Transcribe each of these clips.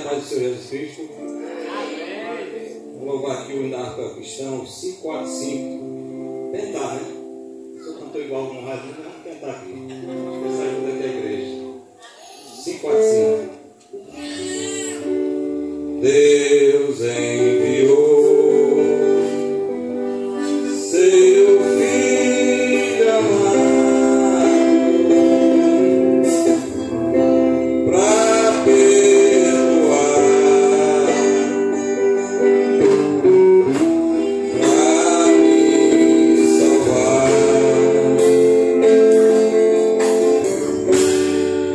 paz do Senhor Jesus Cristo. Vou louvar aqui o hino da harpa cristã, 545. Tentar, né? Se eu cantou igual no rádio, vamos tentar aqui. Essa ajuda aqui a igreja. 545. Deus enviou seu Filho amado pra perdoar, pra me salvar.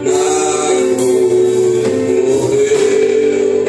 Na cruz morreu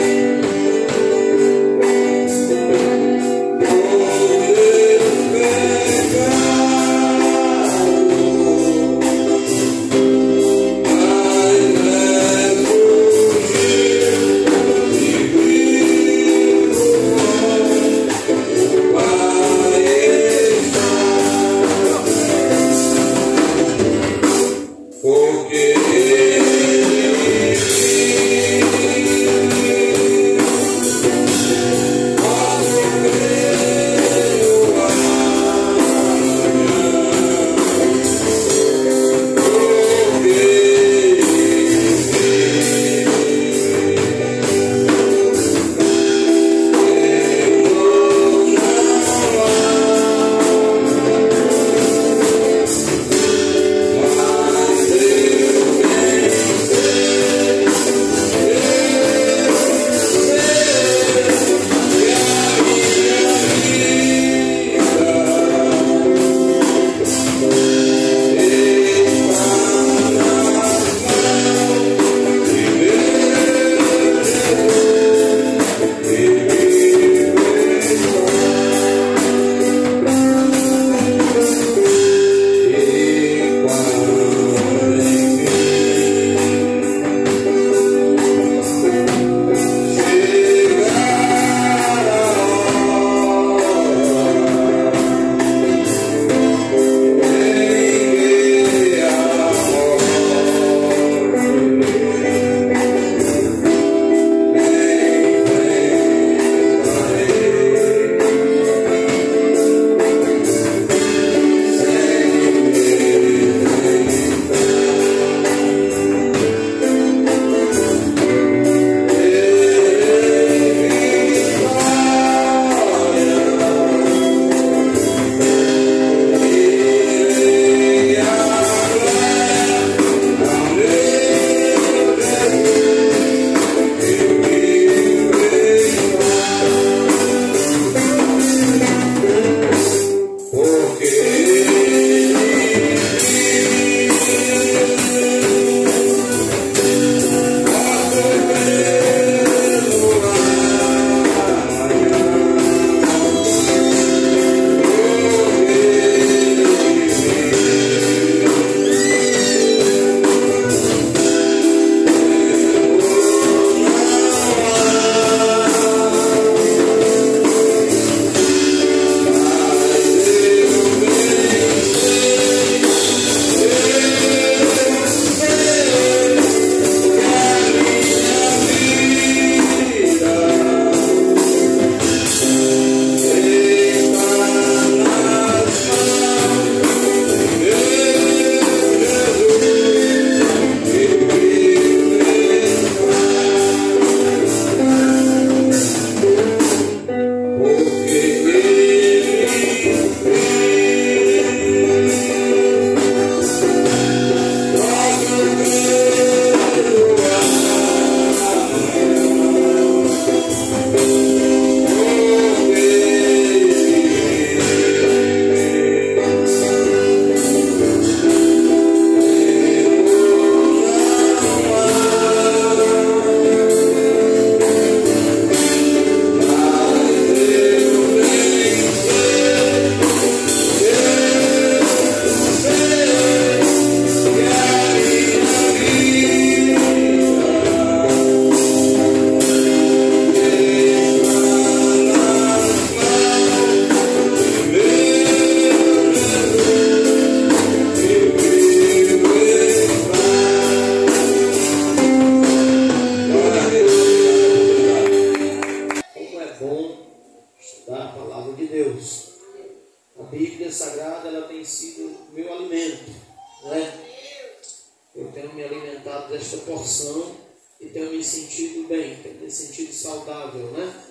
desta porção e tenho me sentido bem, tenho me sentido saudável, né?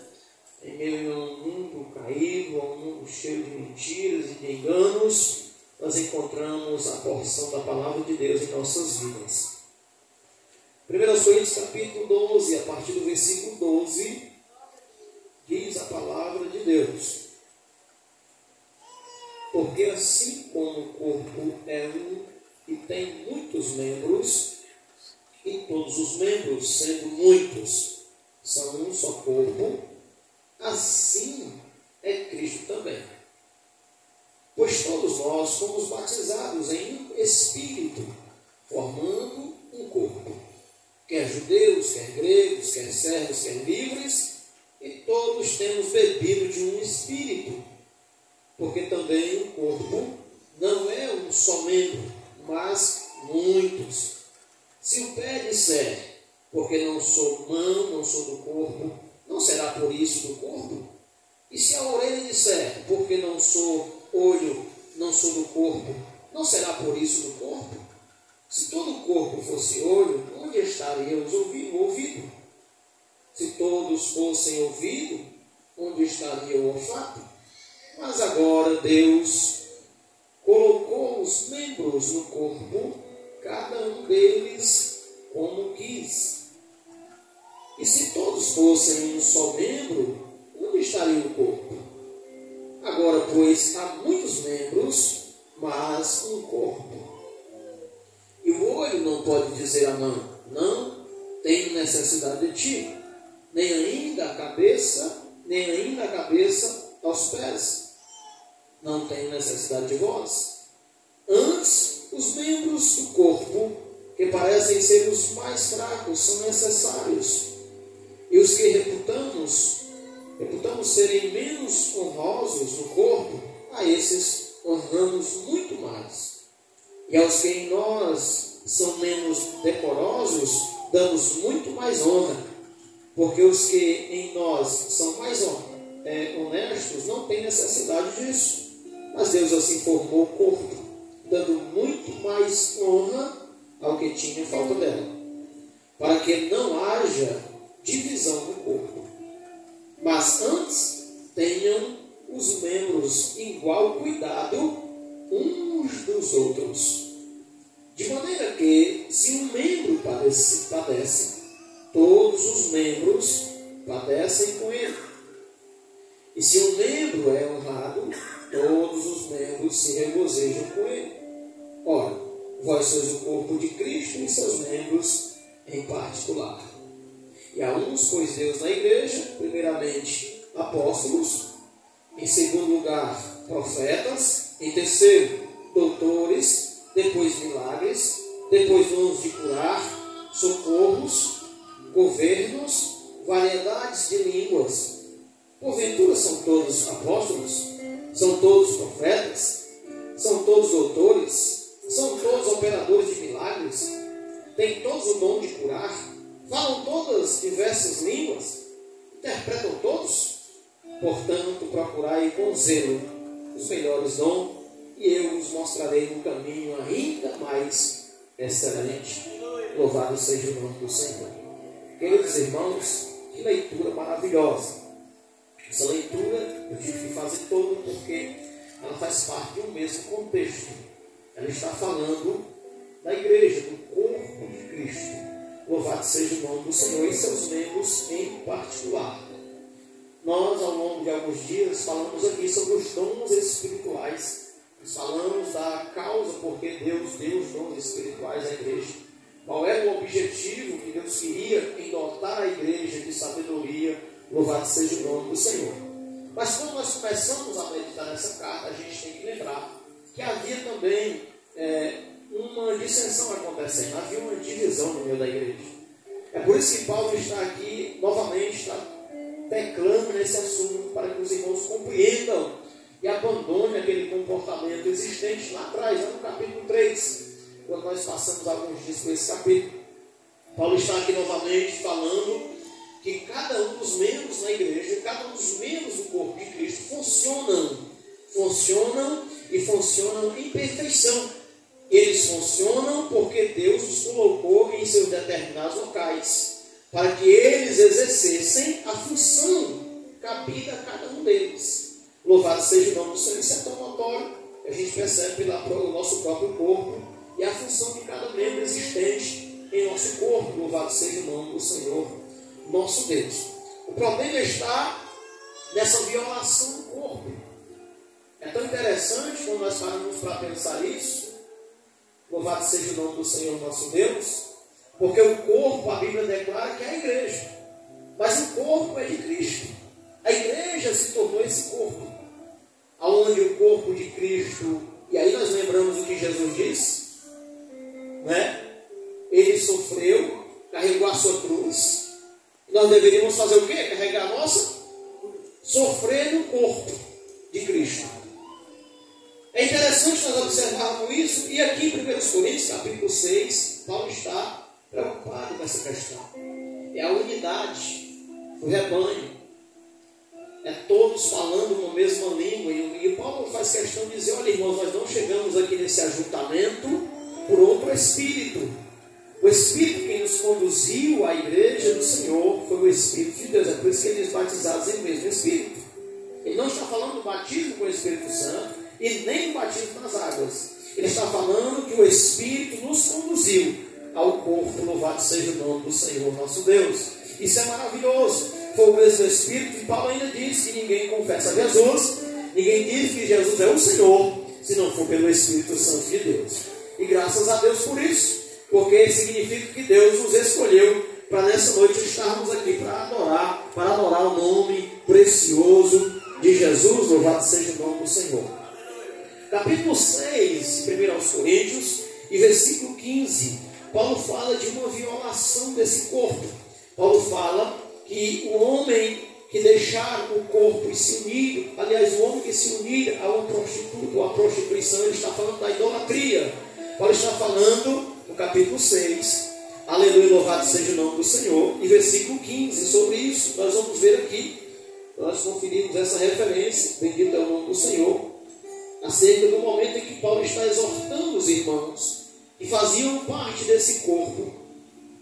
Em meio a um mundo caído, a um mundo cheio de mentiras e de enganos, nós encontramos a porção da palavra de Deus em nossas vidas. 1 Coríntios capítulo 12, a partir do versículo 12, diz a palavra de Deus: porque assim como o corpo é um e tem muitos membros, e todos os membros, sendo muitos, são um só corpo, assim é Cristo também. Pois todos nós fomos batizados em um Espírito, formando um corpo. Quer judeus, quer gregos, quer servos, quer livres, e todos temos bebido de um Espírito. Porque também o corpo não é um só membro, mas muitos. Se o pé disser, porque não sou mão, não sou do corpo, não será por isso do corpo? E se a orelha disser, porque não sou olho, não sou do corpo, não será por isso do corpo? Se todo o corpo fosse olho, onde estaria o ouvido? Se todos fossem ouvido, onde estaria o olfato? Mas agora Deus colocou os membros no corpo, cada um deles como quis. E se todos fossem um só membro, onde estaria o corpo? Agora, pois, há muitos membros, mas um corpo. E o olho não pode dizer à mão, não tenho necessidade de ti, nem ainda a cabeça aos pés, não tenho necessidade de vós. Antes, os membros do corpo, que parecem ser os mais fracos, são necessários. E os que reputamos serem menos honrosos no corpo, a esses honramos muito mais. E aos que em nós são menos decorosos, damos muito mais honra, porque os que em nós são mais honestos não têm necessidade disso. Mas Deus assim formou o corpo, dando muito mais honra ao que tinha falta dela, para que não haja divisão no corpo, mas antes tenham os membros igual cuidado uns dos outros. De maneira que, se um membro padece, todos os membros padecem com ele. E se um membro é honrado, todos os membros se regozijam com ele. Ora, vós sois o corpo de Cristo e seus membros em particular. E há uns, pois Deus na igreja, primeiramente apóstolos, em segundo lugar profetas, em terceiro doutores, depois milagres, depois dons de curar, socorros, governos, variedades de línguas. Porventura são todos apóstolos? São todos profetas? São todos doutores? São todos operadores de milagres? Têm todos o dom de curar? Falam todas diversas línguas? Interpretam todos? Portanto, procurai com zelo os melhores dons, e eu vos mostrarei um caminho ainda mais excelente. Louvado seja o nome do Senhor. Queridos irmãos, que leitura maravilhosa. Essa leitura eu tive que fazer toda porque ela faz parte de um mesmo contexto. Ela está falando da igreja, do corpo de Cristo. Louvado seja o nome do Senhor e seus membros em particular. Nós, ao longo de alguns dias, falamos aqui sobre os dons espirituais. Nós falamos da causa porque Deus deu os dons espirituais à igreja. Qual era o objetivo que Deus queria em dotar a igreja de sabedoria. Louvado seja o nome do Senhor. Mas quando nós começamos a meditar nessa carta, a gente tem que lembrar que havia também uma dissensão acontecendo, havia uma divisão no meio da igreja. É por isso que Paulo está aqui, novamente, está teclando nesse assunto, para que os irmãos compreendam e abandonem aquele comportamento existente lá atrás, lá no capítulo 3, quando nós passamos alguns dias por esse capítulo. Paulo está aqui novamente falando que cada um dos membros na igreja, cada um dos membros do corpo de Cristo funcionam em perfeição. Eles funcionam porque Deus os colocou em seus determinados locais, para que eles exercessem a função cabida a cada um deles. Louvado seja o nome do Senhor. Isso é tão notório, a gente percebe pelo nosso próprio corpo e a função de cada membro existente em nosso corpo. Louvado seja o nome do Senhor, nosso Deus. O problema está nessa violação do corpo. É tão interessante quando nós paramos para pensar isso. Louvado seja o nome do Senhor, nosso Deus, porque o corpo, a Bíblia declara que é a igreja, mas o corpo é de Cristo. A igreja se tornou esse corpo, aonde o corpo de Cristo, e aí nós lembramos o que Jesus disse, né? Ele sofreu, carregou a sua cruz. Nós deveríamos fazer o quê? Carregar a nossa? Sofrer no corpo de Cristo. É interessante nós observarmos isso, e aqui em 1 Coríntios, capítulo 6, Paulo está preocupado com essa questão. É a unidade do rebanho. É todos falando uma mesma língua. E Paulo faz questão de dizer: olha, irmãos, nós não chegamos aqui nesse ajuntamento por outro Espírito. O Espírito que nos conduziu à igreja do Senhor foi o Espírito de Deus. É por isso que eles batizados em mesmo Espírito. Ele não está falando do batismo com o Espírito Santo e nem do batismo nas águas. Ele está falando que o Espírito nos conduziu ao corpo. Louvado seja o nome do Senhor nosso Deus. Isso é maravilhoso. Foi o mesmo Espírito, e Paulo ainda diz que ninguém confessa Jesus, ninguém diz que Jesus é o Senhor, se não for pelo Espírito Santo de Deus. E graças a Deus por isso, porque significa que Deus nos escolheu para nessa noite estarmos aqui para adorar o nome precioso de Jesus. Louvado seja o nome do Senhor. Capítulo 6, 1 Coríntios, e versículo 15, Paulo fala de uma violação desse corpo. Paulo fala que o homem que deixar o corpo e se unir, aliás, o homem que se unir a uma prostituta ou a prostituição, ele está falando da idolatria. Paulo está falando, no capítulo 6, aleluia, louvado seja o nome do Senhor, e versículo 15, sobre isso, nós vamos ver aqui, nós conferimos essa referência, bendito é o nome do Senhor, acerca do momento em que Paulo está exortando os irmãos que faziam parte desse corpo,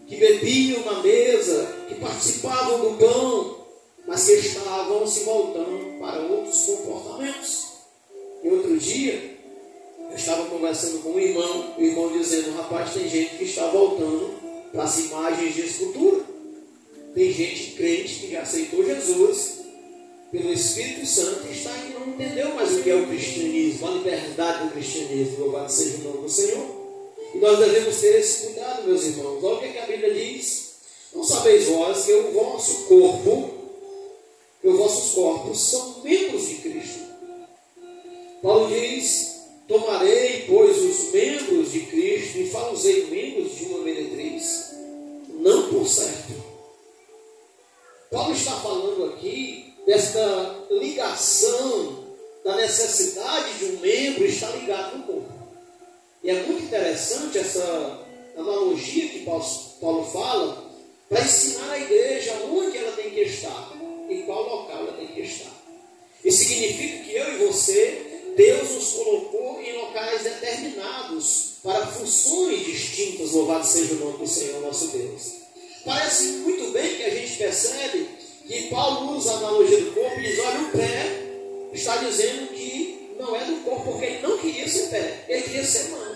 que bebiam na mesa, que participavam do pão, mas que estavam se voltando para outros comportamentos. E outro dia, eu estava conversando com um irmão, o irmão dizendo: rapaz, tem gente que está voltando para as imagens de escultura. Tem gente crente que já aceitou Jesus pelo Espírito Santo e está aí, não entendeu mais o que é o cristianismo, a liberdade do cristianismo. Louvado seja o nome do Senhor. E nós devemos ter esse cuidado, meus irmãos. Olha o que a Bíblia diz: não sabeis vós que o vosso corpo, que os vossos corpos são membros de Cristo. Paulo diz: tomarei, pois, os membros de Cristo e farei membros de uma meretriz, não por certo. Paulo está falando aqui desta ligação, da necessidade de um membro estar ligado no corpo. E é muito interessante essa analogia que Paulo fala para ensinar a igreja onde ela tem que estar, em qual local ela tem que estar. Isso significa que eu e você, Deus nos colocou em locais determinados para funções distintas. Louvado seja o nome do Senhor nosso Deus. Parece muito bem que a gente percebe que Paulo usa a analogia do corpo e diz: olha, o pé está dizendo que não é do corpo, porque ele não queria ser pé, ele queria ser mão.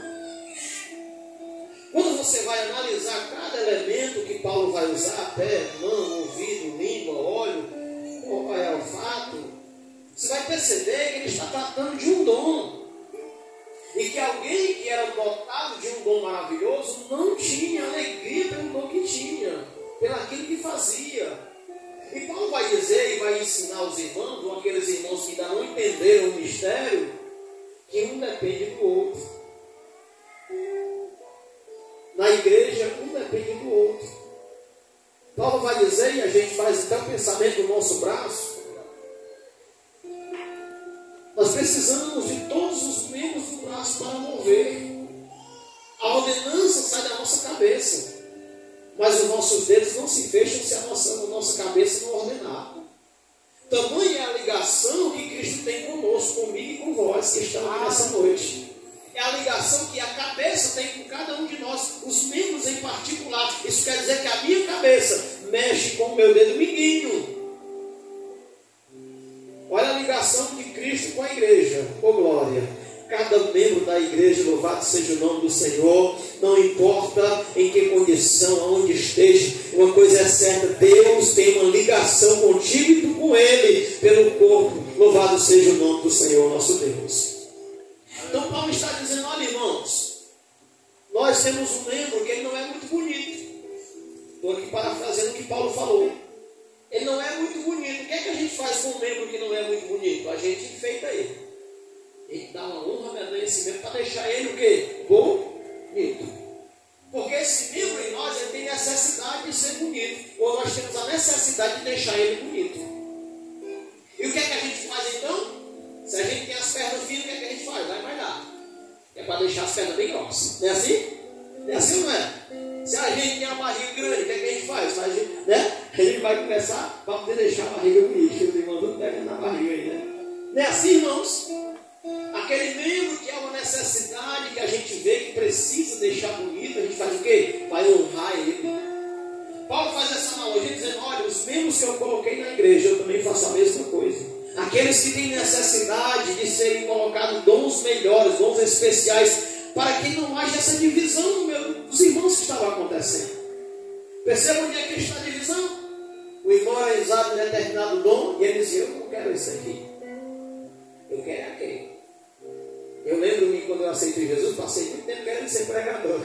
Quando você vai analisar cada elemento que Paulo vai usar, pé, mão, ouvido, língua, olho, olfato, você vai perceber que ele está tratando de um dom. E que alguém que era dotado de um dom maravilhoso não tinha alegria pelo dom que tinha, pelo aquilo que fazia. E Paulo vai dizer e vai ensinar os irmãos, ou aqueles irmãos que ainda não entenderam o mistério, que um depende do outro. Na igreja, um depende do outro. Paulo vai dizer, e a gente faz até o pensamento do nosso braço, nós precisamos de todos os membros do braço para mover. A ordenança sai da nossa cabeça, mas os nossos dedos não se fecham se a nossa cabeça não ordenar. Tamanha é a ligação que Cristo tem conosco, comigo e com vós que estão aqui nessa noite. É a ligação que a cabeça tem com cada um de nós, os membros em particular. Isso quer dizer que a minha cabeça mexe com o meu dedo mindinho. Olha a ligação de Cristo com a igreja. Oh glória! Cada membro da igreja, louvado seja o nome do Senhor, não importa em que condição, aonde esteja, uma coisa é certa: Deus tem uma ligação contigo e tu com Ele, pelo corpo. Louvado seja o nome do Senhor, nosso Deus. Então Paulo está dizendo: olha, irmãos, nós temos um membro que ele não é muito bonito. Estou aqui parafraseando o que Paulo falou. Ele não é muito bonito. O que é que a gente faz com um membro que não é muito bonito? A gente enfeita ele. A gente dá uma honra medonha a esse membro para deixar ele o quê? Bonito. Porque esse membro em nós, ele tem necessidade de ser bonito. Ou nós temos a necessidade de deixar ele bonito. E o que é que a gente faz então? Se a gente tem as pernas finas, o que é que a gente faz? Vai malhar. É para deixar as pernas bem grossas. Não é assim? Não é assim ou não é? Se a gente tem a barriga grande, o que é que a gente faz? A gente vai começar para poder deixar a barriga bonita. Os irmãos não pegam na barriga aí, né? Não é assim, irmãos? Aquele membro que é uma necessidade que a gente vê que precisa deixar bonito, a gente faz o quê? Vai honrar ele. Paulo faz essa analogia dizendo: olha, os membros que eu coloquei na igreja, eu também faço a mesma coisa. Aqueles que têm necessidade de serem colocados dons melhores, dons especiais, para que não haja essa divisão no meio dos irmãos que estava acontecendo. Perceba onde é que está a divisão? O irmão é usado em determinado dom e ele diz: eu não quero isso aqui, eu quero aquele. Eu lembro-me quando eu aceitei Jesus, passei muito tempo querendo ser pregador.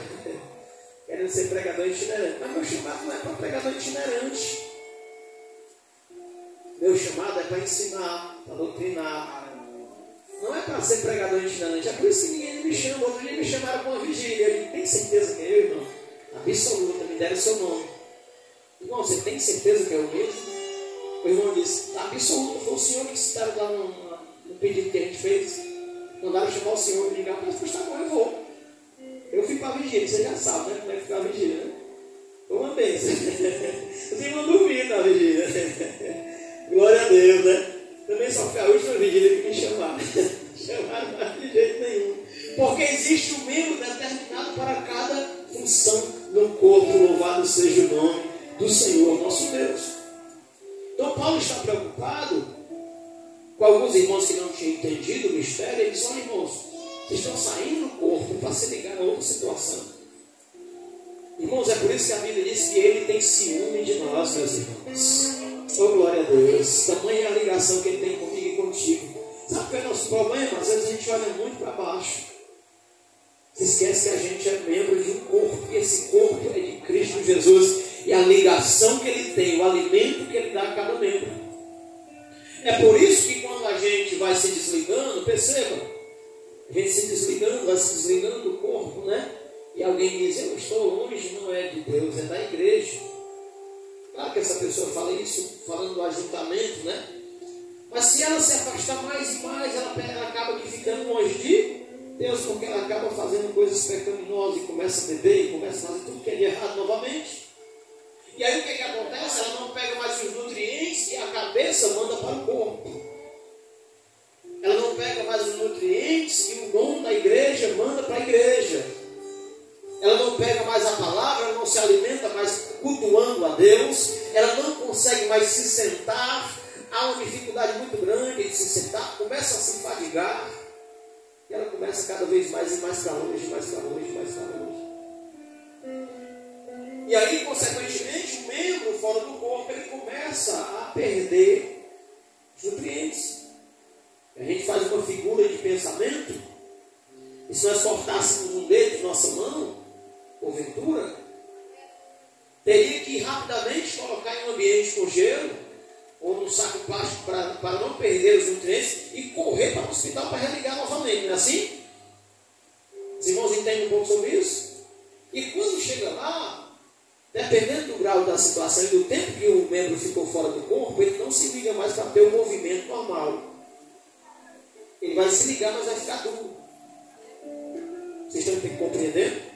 Querendo ser pregador itinerante. Mas meu chamado não é para pregador itinerante. Meu chamado é para ensinar, para doutrinar. Não é para ser pregador itinerante. É por isso que ninguém me chama. Outro dia me chamaram para uma vigília. Eu tem certeza que é eu, irmão? Absoluta, me deram o seu nome. Irmão, você tem certeza que é o mesmo? O irmão disse: absoluta, foi o senhor que citaram lá no pedido que a gente fez. Mandaram chamar o senhor e ligar: pois tá bom, eu vou. Eu fui para a vigília, você já sabe, né? Como é que fica a vigília, né? Foi uma bênção. Os irmãos dormiram na vigília. Glória a Deus, né? Também só foi a última vigília que me chamaram. Chamaram mais de jeito nenhum. Porque existe um membro determinado para cada função no corpo. Louvado seja o nome do Senhor, nosso Deus. Então Paulo está preocupado com alguns irmãos que não tinham entendido o mistério. Ele diz: olha, irmãos, vocês estão saindo do corpo para se ligar a outra situação. Irmãos, é por isso que a Bíblia diz que ele tem ciúme de nós, meus irmãos. Oh, glória a Deus. Tamanha é a ligação que ele tem comigo e contigo. Sabe qual é o nosso problema? Às vezes a gente olha muito para baixo. Se esquece que a gente é membro de um corpo. E esse corpo é de Cristo Jesus. E a ligação que ele tem, o alimento que ele dá a cada membro. É por isso que quando a gente vai se desligando, perceba, a gente se desligando, vai se desligando do corpo, né? E alguém diz: eu estou longe, não é de Deus, é da igreja. Claro que essa pessoa fala isso falando do ajuntamento, né? Mas se ela se afastar mais e mais, ela acaba ficando longe de Deus, porque ela acaba fazendo coisas pecaminosas e começa a beber e começa a fazer tudo que é de errado novamente. E aí o que acontece? Ela não pega mais os nutrientes e a cabeça manda para o corpo. Ela não pega mais os nutrientes e o dom da igreja manda para a igreja. Ela não pega mais a palavra, ela não se alimenta mais cultuando a Deus. Ela não consegue mais se sentar. Há uma dificuldade muito grande de se sentar. Começa a se fadigar. E ela começa cada vez mais e mais para longe, mais para longe, mais para longe. E aí, consequentemente, o membro fora do corpo, ele começa a perder os nutrientes. A gente faz uma figura de pensamento. E se nós cortássemos um dedo de nossa mão, porventura, teria que rapidamente colocar em um ambiente com gelo ou num saco plástico para não perder os nutrientes e correr para o hospital para religar novamente, não é assim? Os irmãos entendem um pouco sobre isso? E quando chega lá, dependendo do grau da situação e do tempo que o membro ficou fora do corpo, ele não se liga mais para ter o movimento normal. Ele vai se ligar, mas vai ficar duro. Vocês estão compreendendo?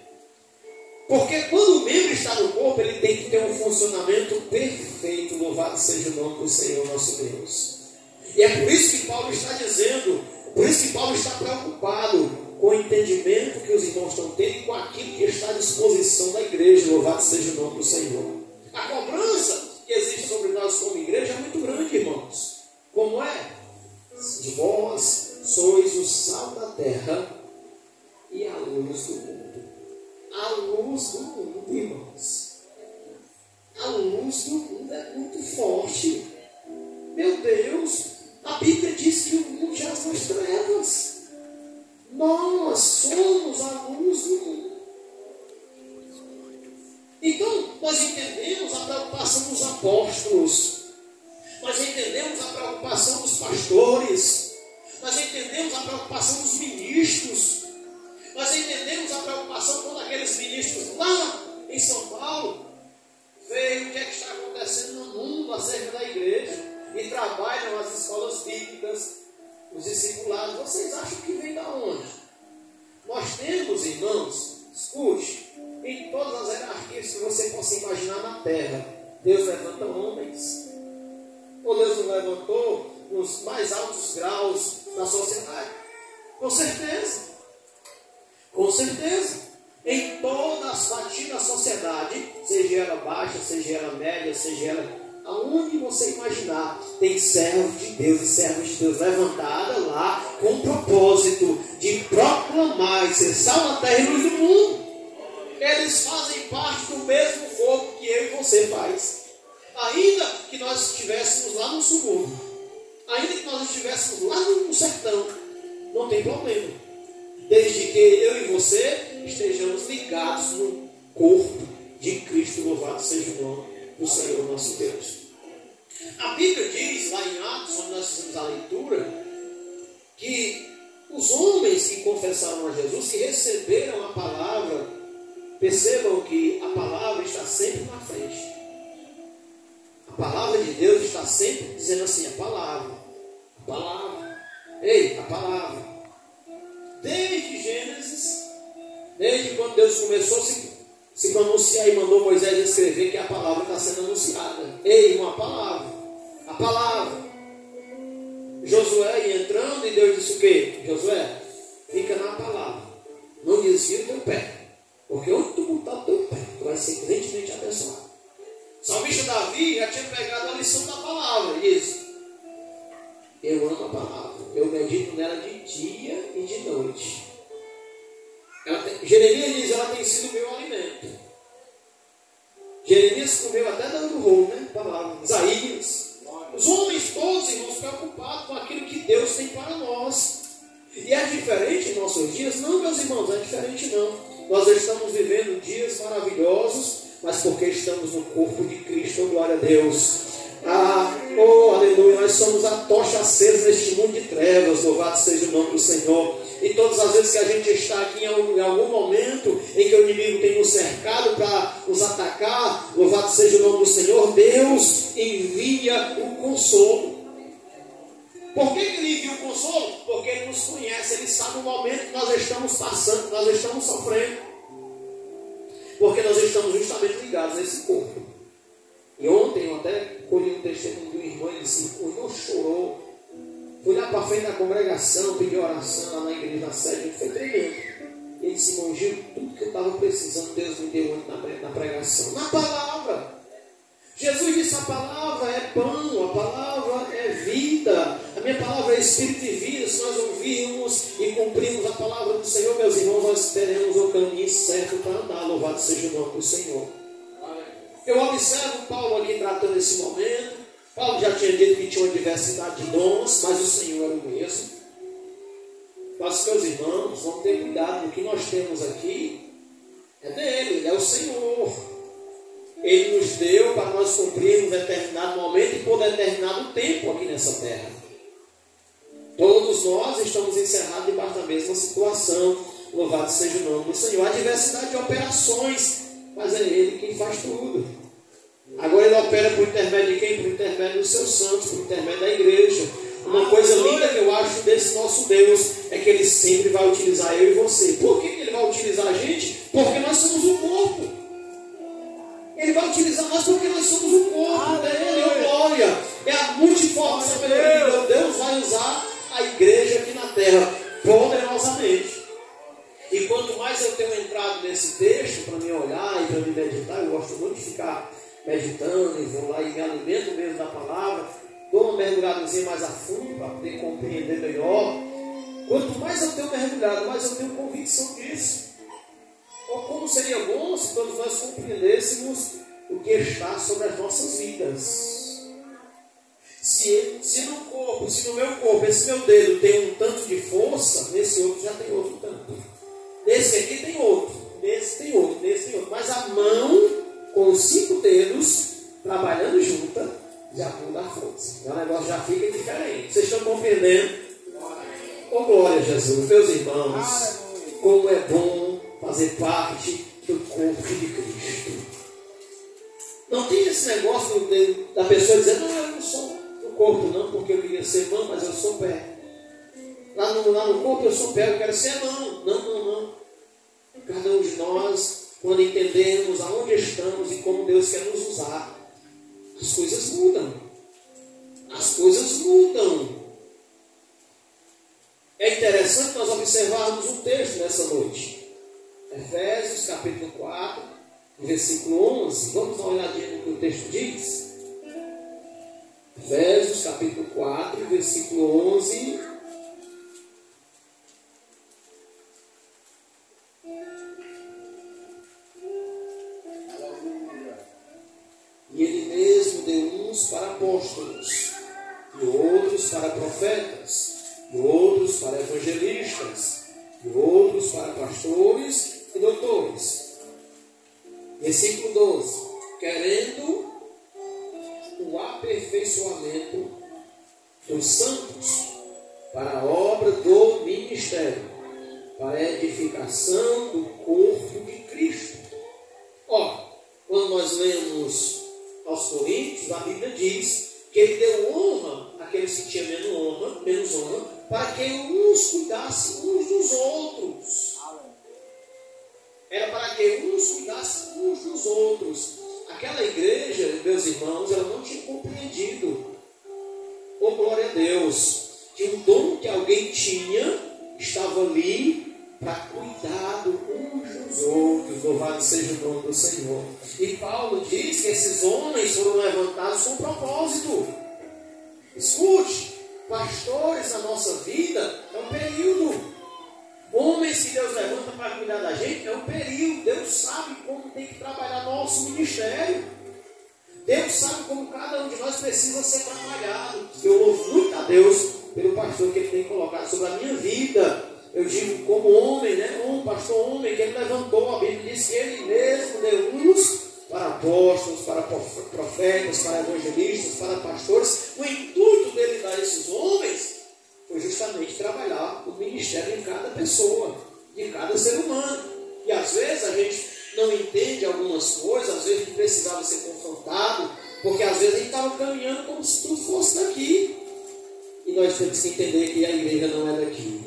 Porque quando o membro está no corpo, ele tem que ter um funcionamento perfeito. Louvado seja o nome do Senhor nosso Deus. E é por isso que Paulo está dizendo, por isso que Paulo está preocupado com o entendimento que os irmãos estão tendo e com aquilo que está à disposição da igreja. Louvado seja o nome do Senhor. A cobrança que existe sobre nós como igreja é muito grande, irmãos. Como é? Vós sois o sal da terra e a luz do mundo. A luz do mundo, irmãos. A luz do mundo é muito forte. Meu Deus, a Bíblia diz que o mundo jaz nas trevas. Nós somos a luz do mundo. Então, nós entendemos a preocupação dos apóstolos. Nós entendemos a preocupação dos pastores. Nós entendemos a preocupação dos ministros. Nós entendemos a preocupação quando aqueles ministros lá em São Paulo veem o que é que está acontecendo no mundo acerca da igreja e trabalham nas escolas bíblicas, os discipulados. Vocês acham que vem da onde? Nós temos, irmãos, escute, em todas as hierarquias que você possa imaginar na terra, Deus levanta homens. Ou Deus nos levantou nos mais altos graus da sociedade? Com certeza. Com certeza. Em todas as fatias da sociedade, seja ela baixa, seja ela média, seja ela aonde você imaginar, tem servos de Deus e servos de Deus levantada lá com o propósito de proclamar e ser sal na terra e luz do mundo. Eles fazem parte do mesmo corpo que eu e você faz. Ainda que nós estivéssemos lá no subúrbio, ainda que nós estivéssemos lá no sertão, não tem problema, desde que eu e você estejamos ligados no corpo de Cristo. Louvado seja o nome do Senhor nosso Deus. A Bíblia diz lá em Atos, onde nós fizemos a leitura, que os homens que confessaram a Jesus, que receberam a palavra, percebam que a palavra está sempre na frente. A palavra de Deus está sempre dizendo assim, a palavra, ei, a palavra. Desde Gênesis, desde quando Deus começou a se pronunciar e mandou Moisés escrever que a palavra está sendo anunciada. Ei, uma palavra. A palavra. Josué ia entrando e Deus disse o quê? Josué, fica na palavra. Não desvia o teu pé. Porque onde tu botar o teu pé, tu vai ser grandemente abençoado. O salmista Davi já tinha pegado a lição da palavra. Isso. Eu amo a palavra. Eu medito nela de dia e de noite. Jeremias diz, ela tem sido meu alimento. Jeremias comeu até dando rolo, né? Palavra. Isaías. Os homens todos, irmãos, preocupados com aquilo que Deus tem para nós. E é diferente em nossos dias? Não, meus irmãos, é diferente não. Nós estamos vivendo dias maravilhosos, mas porque estamos no corpo de Cristo, glória a Deus. Aleluia, nós somos a tocha acesa neste mundo de trevas, louvado seja o nome do Senhor. E todas as vezes que a gente está aqui em algum momento em que o inimigo tem nos cercado para nos atacar, louvado seja o nome do Senhor, Deus envia o consolo. Por que ele envia o consolo? Porque ele nos conhece, ele sabe o momento que nós estamos passando, que nós estamos sofrendo. Porque nós estamos justamente ligados a esse corpo. E ontem eu até colhi um testemunho do irmão, ele disse, o irmão chorou. Fui lá para frente da congregação, pedi oração lá na igreja da sede, foi tremendo. Ele disse, irmão Gil, tudo que eu estava precisando, Deus me deu ontem na pregação. Na palavra. Jesus disse, a palavra é pão, a palavra é vida. A minha palavra é espírito e vida. Se nós ouvirmos e cumprirmos a palavra do Senhor, meus irmãos, nós teremos o caminho certo para andar. Louvado seja o nome do Senhor. Eu observo Paulo aqui tratando esse momento. Paulo já tinha dito que tinha uma diversidade de dons, mas o Senhor era o mesmo. Mas, meus irmãos, vamos ter cuidado. O que nós temos aqui é dele, ele é o Senhor. Ele nos deu para nós cumprirmos um determinado momento e por determinado tempo aqui nessa terra. Todos nós estamos encerrados debaixo da mesma situação. Louvado seja o nome do Senhor. Há diversidade de operações, mas é Ele quem faz tudo. Agora Ele opera por intermédio de quem? Por intermédio dos seus santos, por intermédio da igreja. Uma coisa linda que eu acho desse nosso Deus é que Ele sempre vai utilizar eu e você. Por que Ele vai utilizar a gente? Porque nós somos o corpo. Ele vai utilizar nós porque nós somos o corpo dele, glória. É a multiforme sabedoria. Deus vai usar a igreja aqui na terra poderosamente. E quanto mais eu tenho entrado nesse texto para me olhar e para me meditar, eu gosto muito de ficar meditando e vou lá e me alimento mesmo da palavra, dou uma mergulhadazinha mais a fundo para poder compreender melhor. Quanto mais eu tenho mergulhado, mais eu tenho convicção disso. Ou como seria bom se todos nós compreendêssemos o que está sobre as nossas vidas. Se no corpo, se no meu corpo, esse meu dedo tem um tanto de força, nesse outro já tem outro tanto. Nesse aqui tem outro, nesse tem outro, nesse tem outro. Mas a mão, com os 5 dedos, trabalhando junta, já muda a força. O negócio já fica diferente. Vocês estão compreendendo? Oh, glória a Jesus, meus irmãos, como é bom fazer parte do corpo de Cristo. Não tem esse negócio da pessoa dizer, não, eu não sou do corpo não, porque eu queria ser mão, mas eu sou pé. Lá no corpo eu sou pé, eu quero ser mão. Não. Cada um de nós, quando entendemos aonde estamos e como Deus quer nos usar, as coisas mudam. As coisas mudam. É interessante nós observarmos um texto nessa noite. Efésios capítulo 4, versículo 11. Vamos dar uma olhadinha no que o texto diz. Efésios capítulo 4, versículo 11. E ele mesmo deu uns para apóstolos, e outros para profetas, e outros para evangelistas, e outros para pastores e doutores. Versículo 12. Querendo o aperfeiçoamento dos santos para a obra do ministério, para a edificação do corpo de Cristo. Quando nós lemos aos Coríntios, a Bíblia diz que ele deu honra àqueles que tinham menos honra, para que uns cuidassem uns dos outros. Era para que uns cuidassem uns dos outros. Aquela igreja, meus irmãos, ela não tinha compreendido. Oh, glória a Deus! Que o dom que alguém tinha estava ali para cuidar uns dos outros. Louvado seja o nome do Senhor. E Paulo diz que esses homens foram levantados com propósito. Escute, pastores na nossa vida é um período. Homens que Deus levanta para cuidar da gente é um período. Deus sabe como tem que trabalhar nosso ministério. Deus sabe como cada um de nós precisa ser trabalhado. Eu louvo muito a Deus pelo pastor que Ele tem colocado sobre a minha vida. Eu digo como homem, né? Um pastor homem que Ele levantou. A Bíblia diz que Ele mesmo deu uns para apóstolos, para profetas, para evangelistas, para pastores. O intuito dele dar esses homens foi justamente trabalhar o ministério em cada pessoa, de cada ser humano. E às vezes a gente não entende algumas coisas, às vezes a gente precisava ser confrontado, porque às vezes a gente estava caminhando como se tudo fosse daqui. E nós temos que entender que a igreja não é daqui.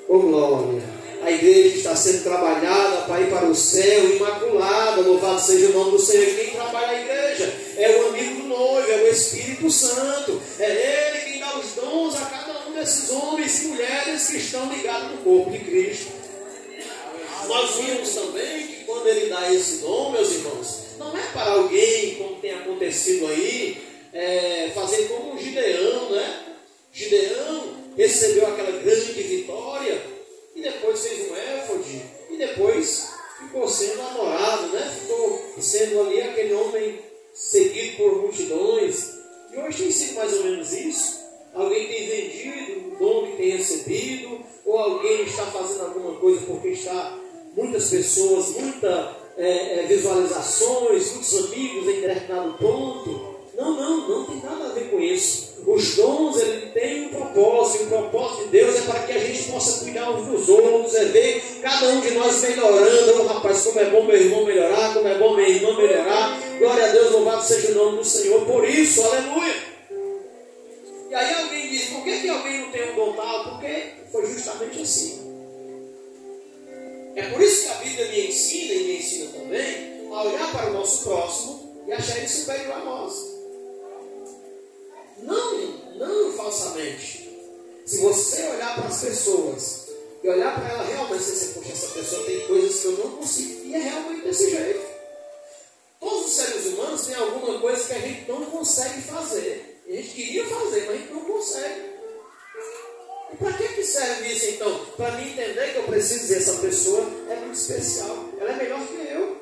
Oh, glória! A igreja está sendo trabalhada para ir para o céu, imaculada. Louvado seja o nome do Senhor. Quem trabalha a igreja é o amigo do noivo, é o Espírito Santo. É Ele quem dá os dons a cada um desses homens e mulheres que estão ligados no corpo de Cristo. Nós vimos também que quando Ele dá esse dom, meus irmãos, não é para alguém, como tem acontecido aí, fazer como o Gideão, né? Gideão recebeu aquela grande vitória e depois fez um éfode e depois ficou sendo adorado, né? Ficou sendo ali aquele homem seguido por multidões. E hoje tem sido mais ou menos isso. Alguém tem vendido o dom que tem recebido, ou alguém está fazendo alguma coisa porque está muitas pessoas, muitas visualizações, muitos amigos em determinado ponto. Não tem nada a ver com isso. Os dons, ele tem um propósito, e o propósito de Deus é para que a gente possa cuidar uns dos outros, é ver cada um de nós melhorando. Oh, rapaz, como é bom meu irmão melhorar, como é bom minha irmã melhorar. Glória a Deus, louvado seja o nome do Senhor por isso, aleluia. E aí alguém diz, por que alguém não tem um dom tal? Porque foi justamente assim. É por isso que a Bíblia me ensina, e me ensina também, a olhar para o nosso próximo e achar ele superior a nós. Não falsamente. Se você olhar para as pessoas e olhar para ela realmente e dizer, poxa, essa pessoa tem coisas que eu não consigo. E é realmente desse jeito. Todos os seres humanos têm alguma coisa que a gente não consegue fazer. A gente queria fazer, mas a gente não consegue. E para que serve isso então? Para mim entender que eu preciso dizer, essa pessoa é muito especial. Ela é melhor que eu.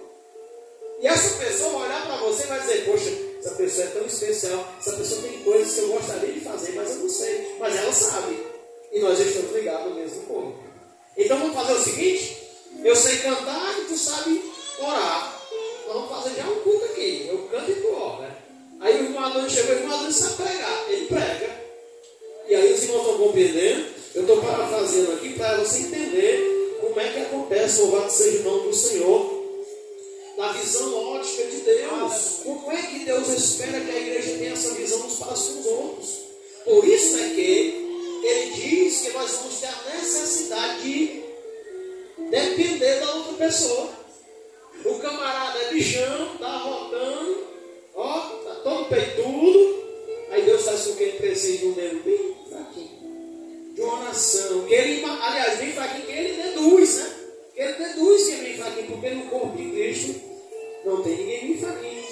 E essa pessoa vai olhar para você e vai dizer, poxa, essa pessoa é tão especial. Essa pessoa tem coisas que eu gostaria de fazer, mas eu não sei. Mas ela sabe. E nós estamos ligados no mesmo corpo. Então vamos fazer o seguinte. Eu sei cantar e tu sabe orar. Nós vamos fazer já um culto aqui. Eu canto e tu ora. Aí o irmão Adão chegou, o irmão Adão sabe pregar. Ele prega. E aí os irmãos estão compreendendo. Eu estou parafraseando aqui para você entender como é que acontece, louvado seja o nome do Senhor, na visão ótica de Deus. Como é que Deus espera que a igreja tenha essa visão uns para com os outros? Por isso é que Ele diz que nós vamos ter a necessidade de depender da outra pessoa. O camarada é bichão, está rotando, ó, está todo peitudo. Aí Deus faz com que ele precise de um membro bem fraquinho, de uma oração, que ele, aliás, bem fraquinho, que ele deduz, né? Que ele deduz que é bem fraquinho, porque no corpo de Cristo não tem ninguém bem fraquinho.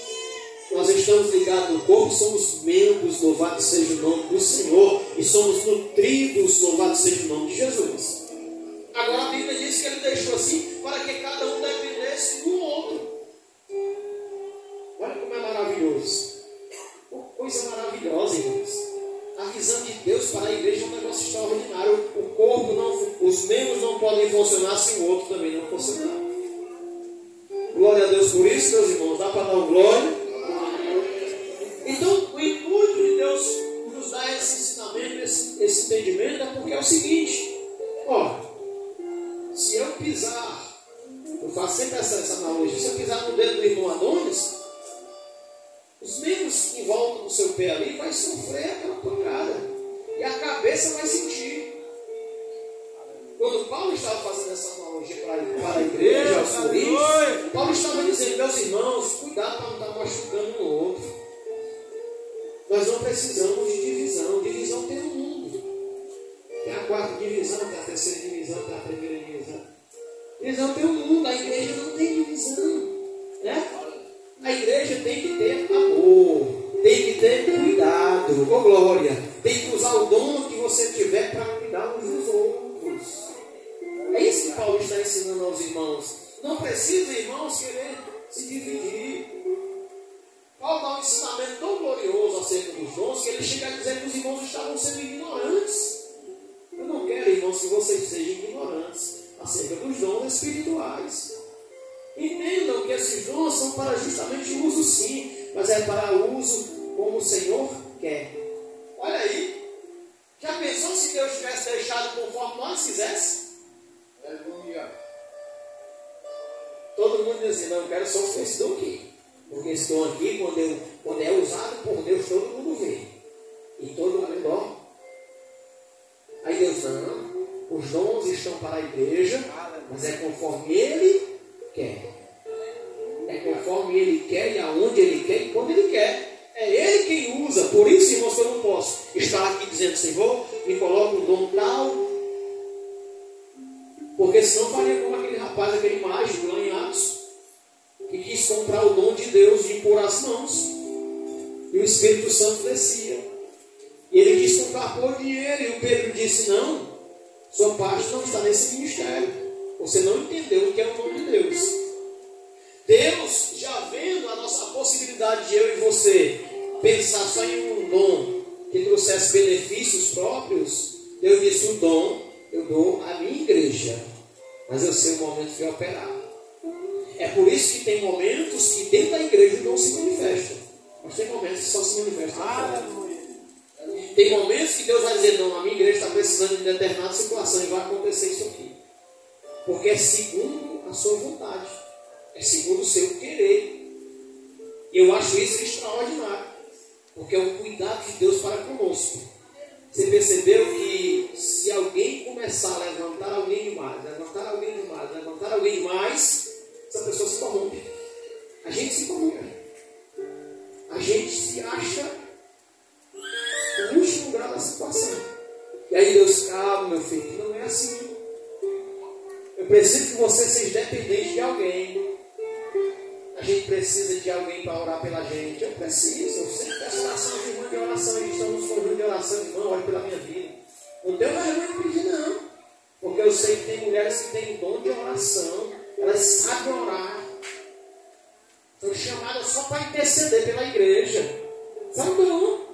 Nós estamos ligados no corpo, somos membros, louvado seja o nome do Senhor, e somos nutridos, louvado seja o nome de Jesus. Agora a Bíblia diz que Ele deixou assim para que cada um dependesse do outro. Olha como é maravilhoso. Coisa maravilhosa, irmãos. A visão de Deus para a igreja é um negócio extraordinário. O corpo não, os membros não podem funcionar se o outro também não funcionar. Glória a Deus por isso, meus irmãos. Dá para dar um glória? Então, o intuito de Deus nos dar esse ensinamento, esse entendimento, é porque é o seguinte: ó, se eu pisar, eu faço sempre essa analogia, se eu pisar no dedo do irmão Adonis, os membros em volta do seu pé ali vai sofrer aquela pancada. E a cabeça vai sentir. Quando Paulo estava fazendo essa analogia para a igreja, aos Coríntios, Paulo estava dizendo, meus irmãos, cuidado para não estar machucando um outro. Nós não precisamos de divisão. Divisão tem no mundo. Tem a quarta divisão, tem a terceira divisão, tem a primeira divisão. Divisão tem no mundo. A igreja não tem divisão. Né? A igreja tem que ter amor, tem que ter cuidado, oh glória, tem que usar o dom que você tiver para cuidar uns dos outros. É isso que Paulo está ensinando aos irmãos. Não precisa, irmãos, querer se dividir. Paulo dá um ensinamento tão glorioso acerca dos dons que ele chega a dizer que os irmãos estavam sendo ignorantes. Eu não quero, irmãos, que vocês sejam ignorantes acerca dos dons espirituais. Entendam que esses dons são para justamente o uso sim, mas é para o uso como o Senhor quer. Olha aí, já pensou se Deus tivesse deixado conforme nós quisesse? Todo mundo diz assim, não, eu quero só esse dom aqui. Porque esse dom aqui, quando é usado por Deus, todo mundo vê. E todo mundo dorme. Aí Deus, não, os dons estão para a igreja, mas é conforme Ele quer. É conforme Ele quer e aonde Ele quer e quando Ele quer. É Ele quem usa. Por isso, irmãos, que eu não posso estar aqui dizendo, Senhor, me coloca um dom tal. Porque senão faria como aquele rapaz, aquele mágico lá em Atos, que quis comprar o dom de Deus de impor as mãos. E o Espírito Santo descia. E ele quis comprar por dinheiro. E o Pedro disse, não, sua parte não está nesse ministério. Você não entendeu o que é o nome de Deus. Deus, já vendo a nossa possibilidade de eu e você pensar só em um dom que trouxesse benefícios próprios, Deus disse, o dom eu dou à minha igreja, mas eu sei o momento de operar. É por isso que tem momentos que dentro da igreja o dom se manifesta, mas tem momentos que só se manifesta fora. Tem momentos que Deus vai dizer, não, a minha igreja está precisando de determinada situação e vai acontecer isso aqui. Porque é segundo a sua vontade. É segundo o seu querer. E eu acho isso extraordinário. Porque é um cuidado de Deus para conosco. Você percebeu que se alguém começar a levantar alguém demais, essa pessoa se corrompe. A gente se corrompe. A gente se acha no último grau da situação. E aí Deus, calma, meu filho, não é assim. preciso que você seja dependente de alguém. A gente precisa de alguém para orar pela gente. Eu preciso. Eu sempre peço oração de irmã de oração. Eles estão nos conjuntos de oração. Irmão, ore pela minha vida. Não tenho vergonha de pedir, não. Porque eu sei que tem mulheres que têm dom de oração. Elas sabem orar. São chamadas só para interceder pela igreja. Sabe não?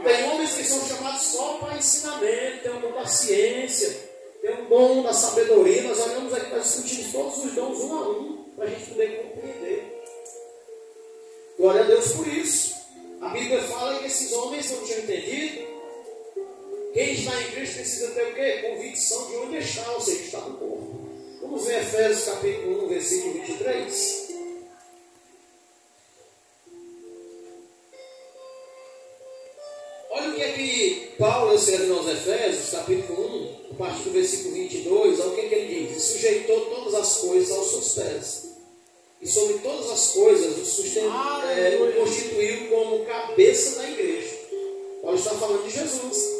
Tem homens que são chamados só para ensinamento. Tem um dom da ciência. Tem um dom da sabedoria. Nós olhamos aqui, nós discutimos todos os dons um a um, para a gente poder compreender. Glória a Deus por isso. A Bíblia fala que esses homens não tinham entendido. Quem está em Cristo precisa ter o quê? Convicção de onde está, ou seja, está no corpo. Vamos ver Efésios capítulo 1, versículo 23. Olha o que é que Paulo escreveu aos Efésios, capítulo 1, a partir do versículo 22, olha o que é que ele diz. Sujeitou todas as coisas aos seus pés. E sobre todas as coisas o constituiu como cabeça da igreja. Paulo está falando de Jesus.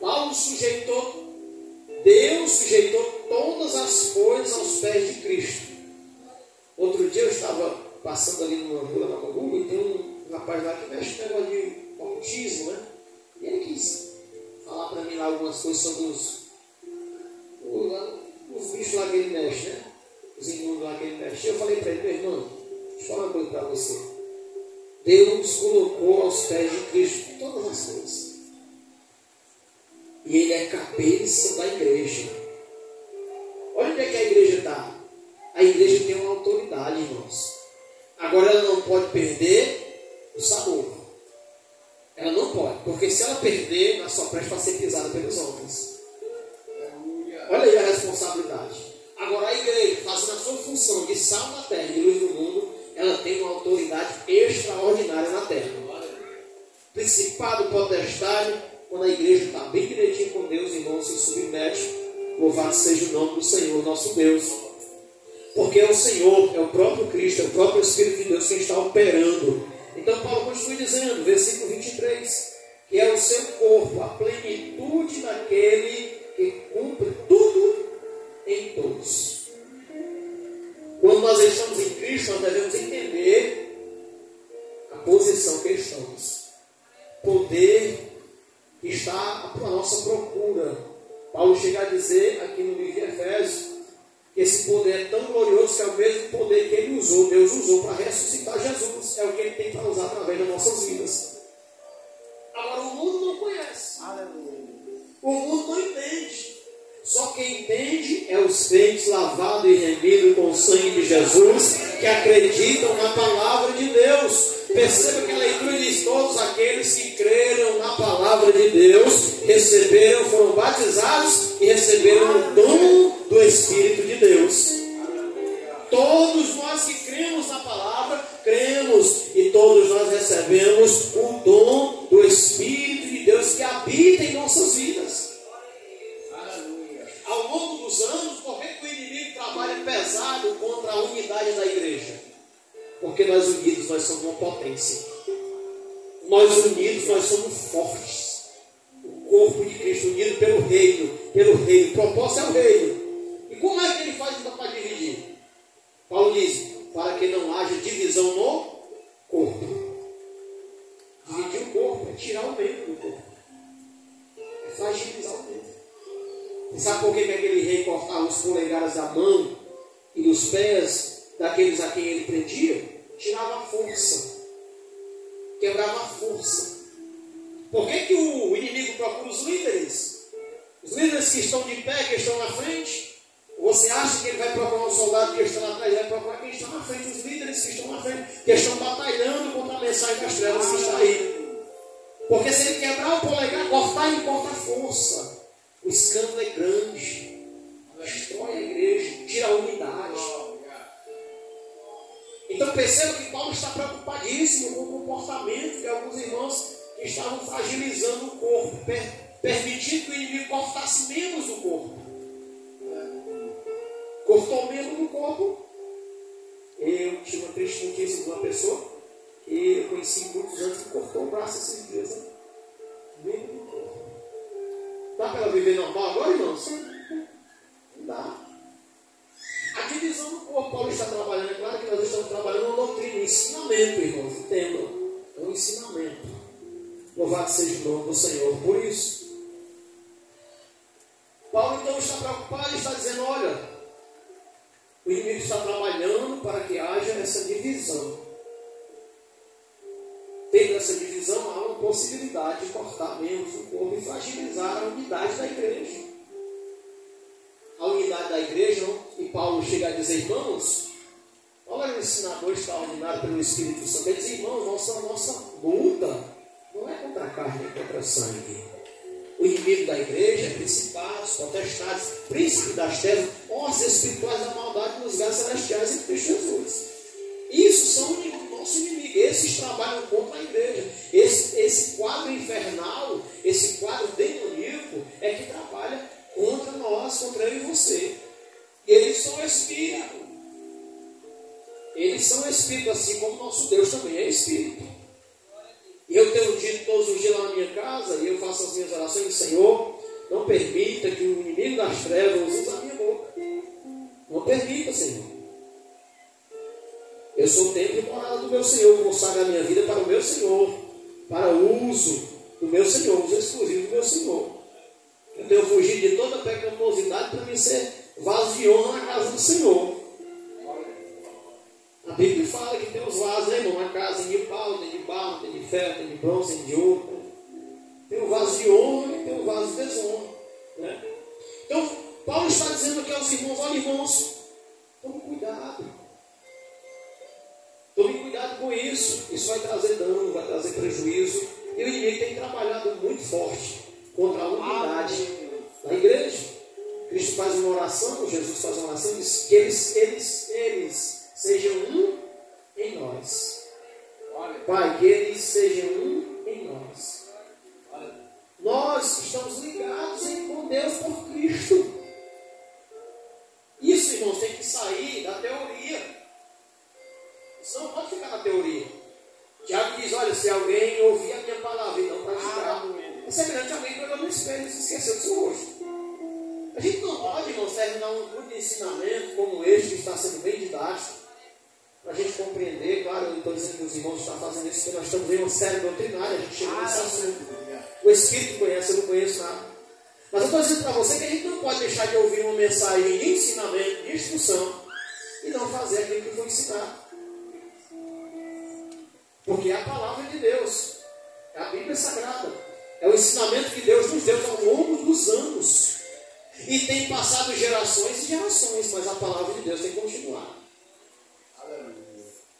Paulo Deus sujeitou todas as coisas aos pés de Cristo. Outro dia eu estava passando ali numa rua na Bangu e tem um rapaz lá que mexe com negócio de autismo, né? E ele quis falar para mim lá algumas coisas sobre os bichos lá que ele mexe, né? Os imundos lá que ele mexe. Eu falei para ele, meu irmão, deixa eu falar uma coisa para você. Deus colocou aos pés de Cristo todas as coisas. E ele é cabeça da igreja. Olha onde é que a igreja está. A igreja tem uma autoridade, irmãos. Agora ela não pode perder o sabor. Ela não pode. Porque se ela perder, ela só presta para ser pisada pelos homens. Olha aí a responsabilidade. Agora a igreja, fazendo a sua função de sal na terra e luz do mundo, ela tem uma autoridade extraordinária na terra. Principado, potestade, quando a igreja está bem direitinho com Deus, irmão, se submete, louvado seja o nome do Senhor, nosso Deus. Porque é o Senhor, é o próprio Cristo, é o próprio Espírito de Deus quem está operando. Então Paulo continua dizendo, versículo 23, que é o seu corpo, a plenitude daquele que cumpre tudo em todos. Quando nós estamos em Cristo, nós devemos entender a posição que estamos. Poder que está à nossa procura. Paulo chega a dizer aqui no livro de Efésios que esse poder é tão glorioso que é o mesmo poder que ele usou, Deus usou para ressuscitar Jesus. É o que ele tem para usar através das nossas vidas. Agora o mundo não conhece. O mundo não entende. Só quem entende é os crentes lavados e remidos com o sangue de Jesus, que acreditam na palavra de Deus. Perceba que a leitura diz: todos aqueles que creram na palavra de Deus, receberam, foram batizados e receberam o dom do Espírito de Deus. Todos nós que cremos na palavra, cremos e todos nós recebemos o dom do Espírito de Deus que habita em nossas vidas. Ao longo dos anos, por que o inimigo trabalha pesado contra a unidade da igreja? Porque nós unidos, nós somos uma potência. Nós unidos, nós somos fortes. O corpo de Cristo unido pelo reino. O propósito é o reino. E como é que ele faz então para dividir? Paulo diz, para que não haja divisão no corpo. Dividir o corpo é tirar o membro do corpo. É fragilizar o membro. E sabe por que aquele rei cortava os polegares da mão e dos pés daqueles a quem ele prendia? Tirava a força. Quebrava a força. Por que o inimigo procura os líderes? Os líderes que estão de pé, que estão na frente? Você acha que ele vai procurar um soldado que está lá atrás? Ele vai procurar quem está na frente, os líderes que estão na frente, que estão batalhando contra a mensagem das trevas que está aí. Porque se ele quebrar o polegar, cortar, ele corta a força. O escândalo é grande, destrói a igreja, tira a unidade. Então perceba que Paulo está preocupadíssimo com o comportamento de alguns irmãos que estavam fragilizando o corpo, permitindo que o inimigo cortasse membros do corpo. Cortou o membro do corpo. Eu tive uma triste notícia de uma pessoa que eu conheci muitos anos que cortou o braço esses dias. Membro do corpo. Dá para ela viver normal agora, irmãos? Não dá. ensinamento, irmãos, entendam. É um ensinamento. Louvado seja o nome do Senhor por isso. Paulo então está preocupado e está dizendo, olha, o inimigo está trabalhando para que haja essa divisão. Tendo essa divisão, há uma possibilidade de cortar membros do corpo e fragilizar a unidade da igreja. A unidade da igreja, e Paulo chega a dizer, irmãos, Paulo era um ensinador extraordinário pelo Espírito Santo. Ele diz, irmãos, nossa luta não é contra a carne, é contra o sangue. O inimigo da igreja é principados, potestades, príncipes das trevas, forças espirituais da maldade nos lugares celestiais em Cristo Jesus. Isso são o nosso inimigo. Esses trabalham contra a igreja. Esse quadro infernal, esse quadro demoníaco é que trabalha contra nós, contra eu e você. E eles são espírito. Eles são espírito, assim como nosso Deus também é espírito. E eu tenho dito todos os dias lá na minha casa, e eu faço as minhas orações, Senhor, não permita que o inimigo das trevas use a minha boca. Não permita, Senhor. Eu sou o templo e morada do meu Senhor, consagro a minha vida para o meu Senhor, para o uso do meu Senhor, uso exclusivo do meu Senhor. Eu tenho fugido de toda pecaminosidade para me ser vaso de honra na casa do Senhor. A Bíblia fala que tem os vasos, né, irmão? Na casa tem de pau, tem de barro, tem de ferro, tem de bronze, tem de ouro. Tem o vaso de honra e tem o vaso de desonra. Né? Então, Paulo está dizendo aqui aos irmãos, olha irmãos, tome cuidado. Tome cuidado com isso. Isso vai trazer dano, vai trazer prejuízo. E o inimigo tem trabalhado muito forte contra a unidade da igreja. Cristo faz uma oração, Jesus faz uma oração, diz que eles sejam um em nós. Pai, que eles sejam um em nós. Nós estamos ligados com Deus por Cristo. Isso, irmãos, tem que sair da teoria. Isso não pode ficar na teoria. Tiago diz, olha, se alguém ouvir a minha palavra e não praticar, é semelhante a alguém que olhou no espelho e se esqueceu do seu rosto. A gente não pode, irmãos, terminar um curso de ensinamento como este, que está sendo bem didático, para a gente compreender. Claro, eu não estou dizendo que os irmãos estão fazendo isso, porque nós estamos em uma série doutrinária, a gente chega nesse assunto. O Espírito conhece, eu não conheço nada. Mas eu estou dizendo para você que a gente não pode deixar de ouvir uma mensagem de ensinamento, de instrução, e não fazer aquilo que foi ensinado. Porque é a palavra de Deus, é a Bíblia Sagrada, é o ensinamento que Deus nos deu ao longo dos anos. E tem passado gerações e gerações, mas a palavra de Deus tem que continuar.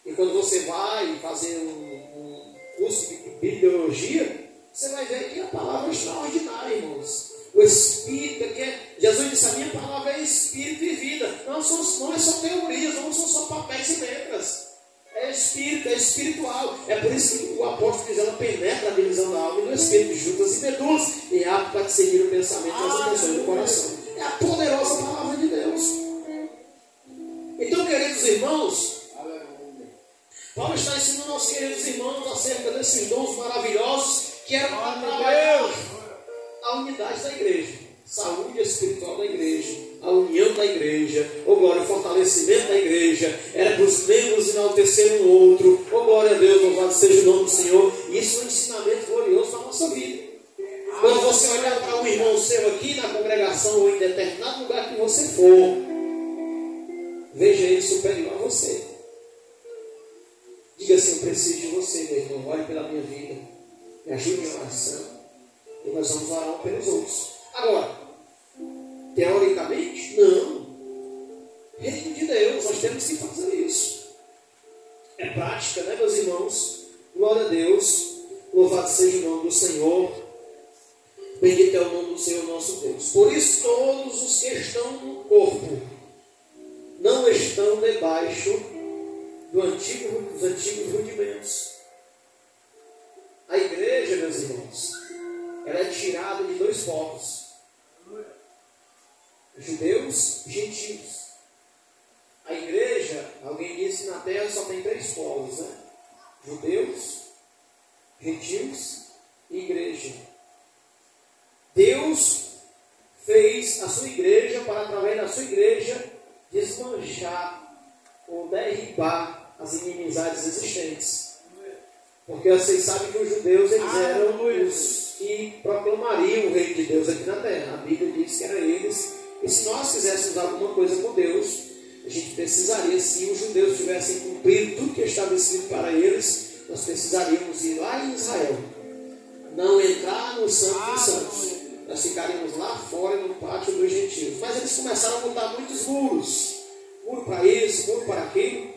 E quando você vai fazer um curso de bibliologia, você vai ver que a palavra é extraordinária, irmãos. O Espírito, Jesus disse, a minha palavra é Espírito e vida. Não é só teorias, não são só papéis e letras. É Espírito, é espiritual. É por isso que o apóstolo diz, ela penetra a divisão da alma e do Espírito, de juntas e medulas, e é apto para discernir o pensamento e as intenções do coração. É a poderosa palavra de Deus. Então, queridos irmãos, Paulo está ensinando aos queridos irmãos acerca desses dons maravilhosos que eram para trabalhar a unidade da igreja, saúde espiritual da igreja, a união da igreja, glória, o fortalecimento da igreja, era para os membros enaltecer um outro, glória a Deus, louvado seja o nome do Senhor. Isso é um ensinamento glorioso para a nossa vida. Quando você olhar para um irmão seu aqui na congregação ou em determinado lugar que você for, veja ele superior a você. Diga assim, eu preciso de você, meu irmão, ore pela minha vida, me ajude em oração, e nós vamos orar um pelos outros. Agora, teoricamente, não. Reino de Deus, nós temos que fazer isso. É prática, né, meus irmãos? Glória a Deus, louvado seja o nome do Senhor, bendito é o nome do Senhor nosso Deus. Por isso, todos os que estão no corpo não estão debaixo dos antigos rudimentos. A igreja, meus irmãos, ela é tirada de dois povos: judeus e gentios. A igreja, alguém disse que na terra só tem três povos, né? Judeus, gentios e igreja. Deus fez a sua igreja para, através da sua igreja, desmanchar ou derribar as as inimizades existentes. Porque vocês sabem que os judeus eles eram os que proclamariam o reino de Deus aqui na terra. A Bíblia diz que eram eles. E se nós quiséssemos alguma coisa com Deus, a gente precisaria, se os judeus tivessem cumprido tudo que estava escrito para eles, nós precisaríamos ir lá em Israel. Não entrar no Santo dos Santos. Nós ficaríamos lá fora no pátio dos gentios. Mas eles começaram a botar muitos muros. Muro para isso, muro para aquilo.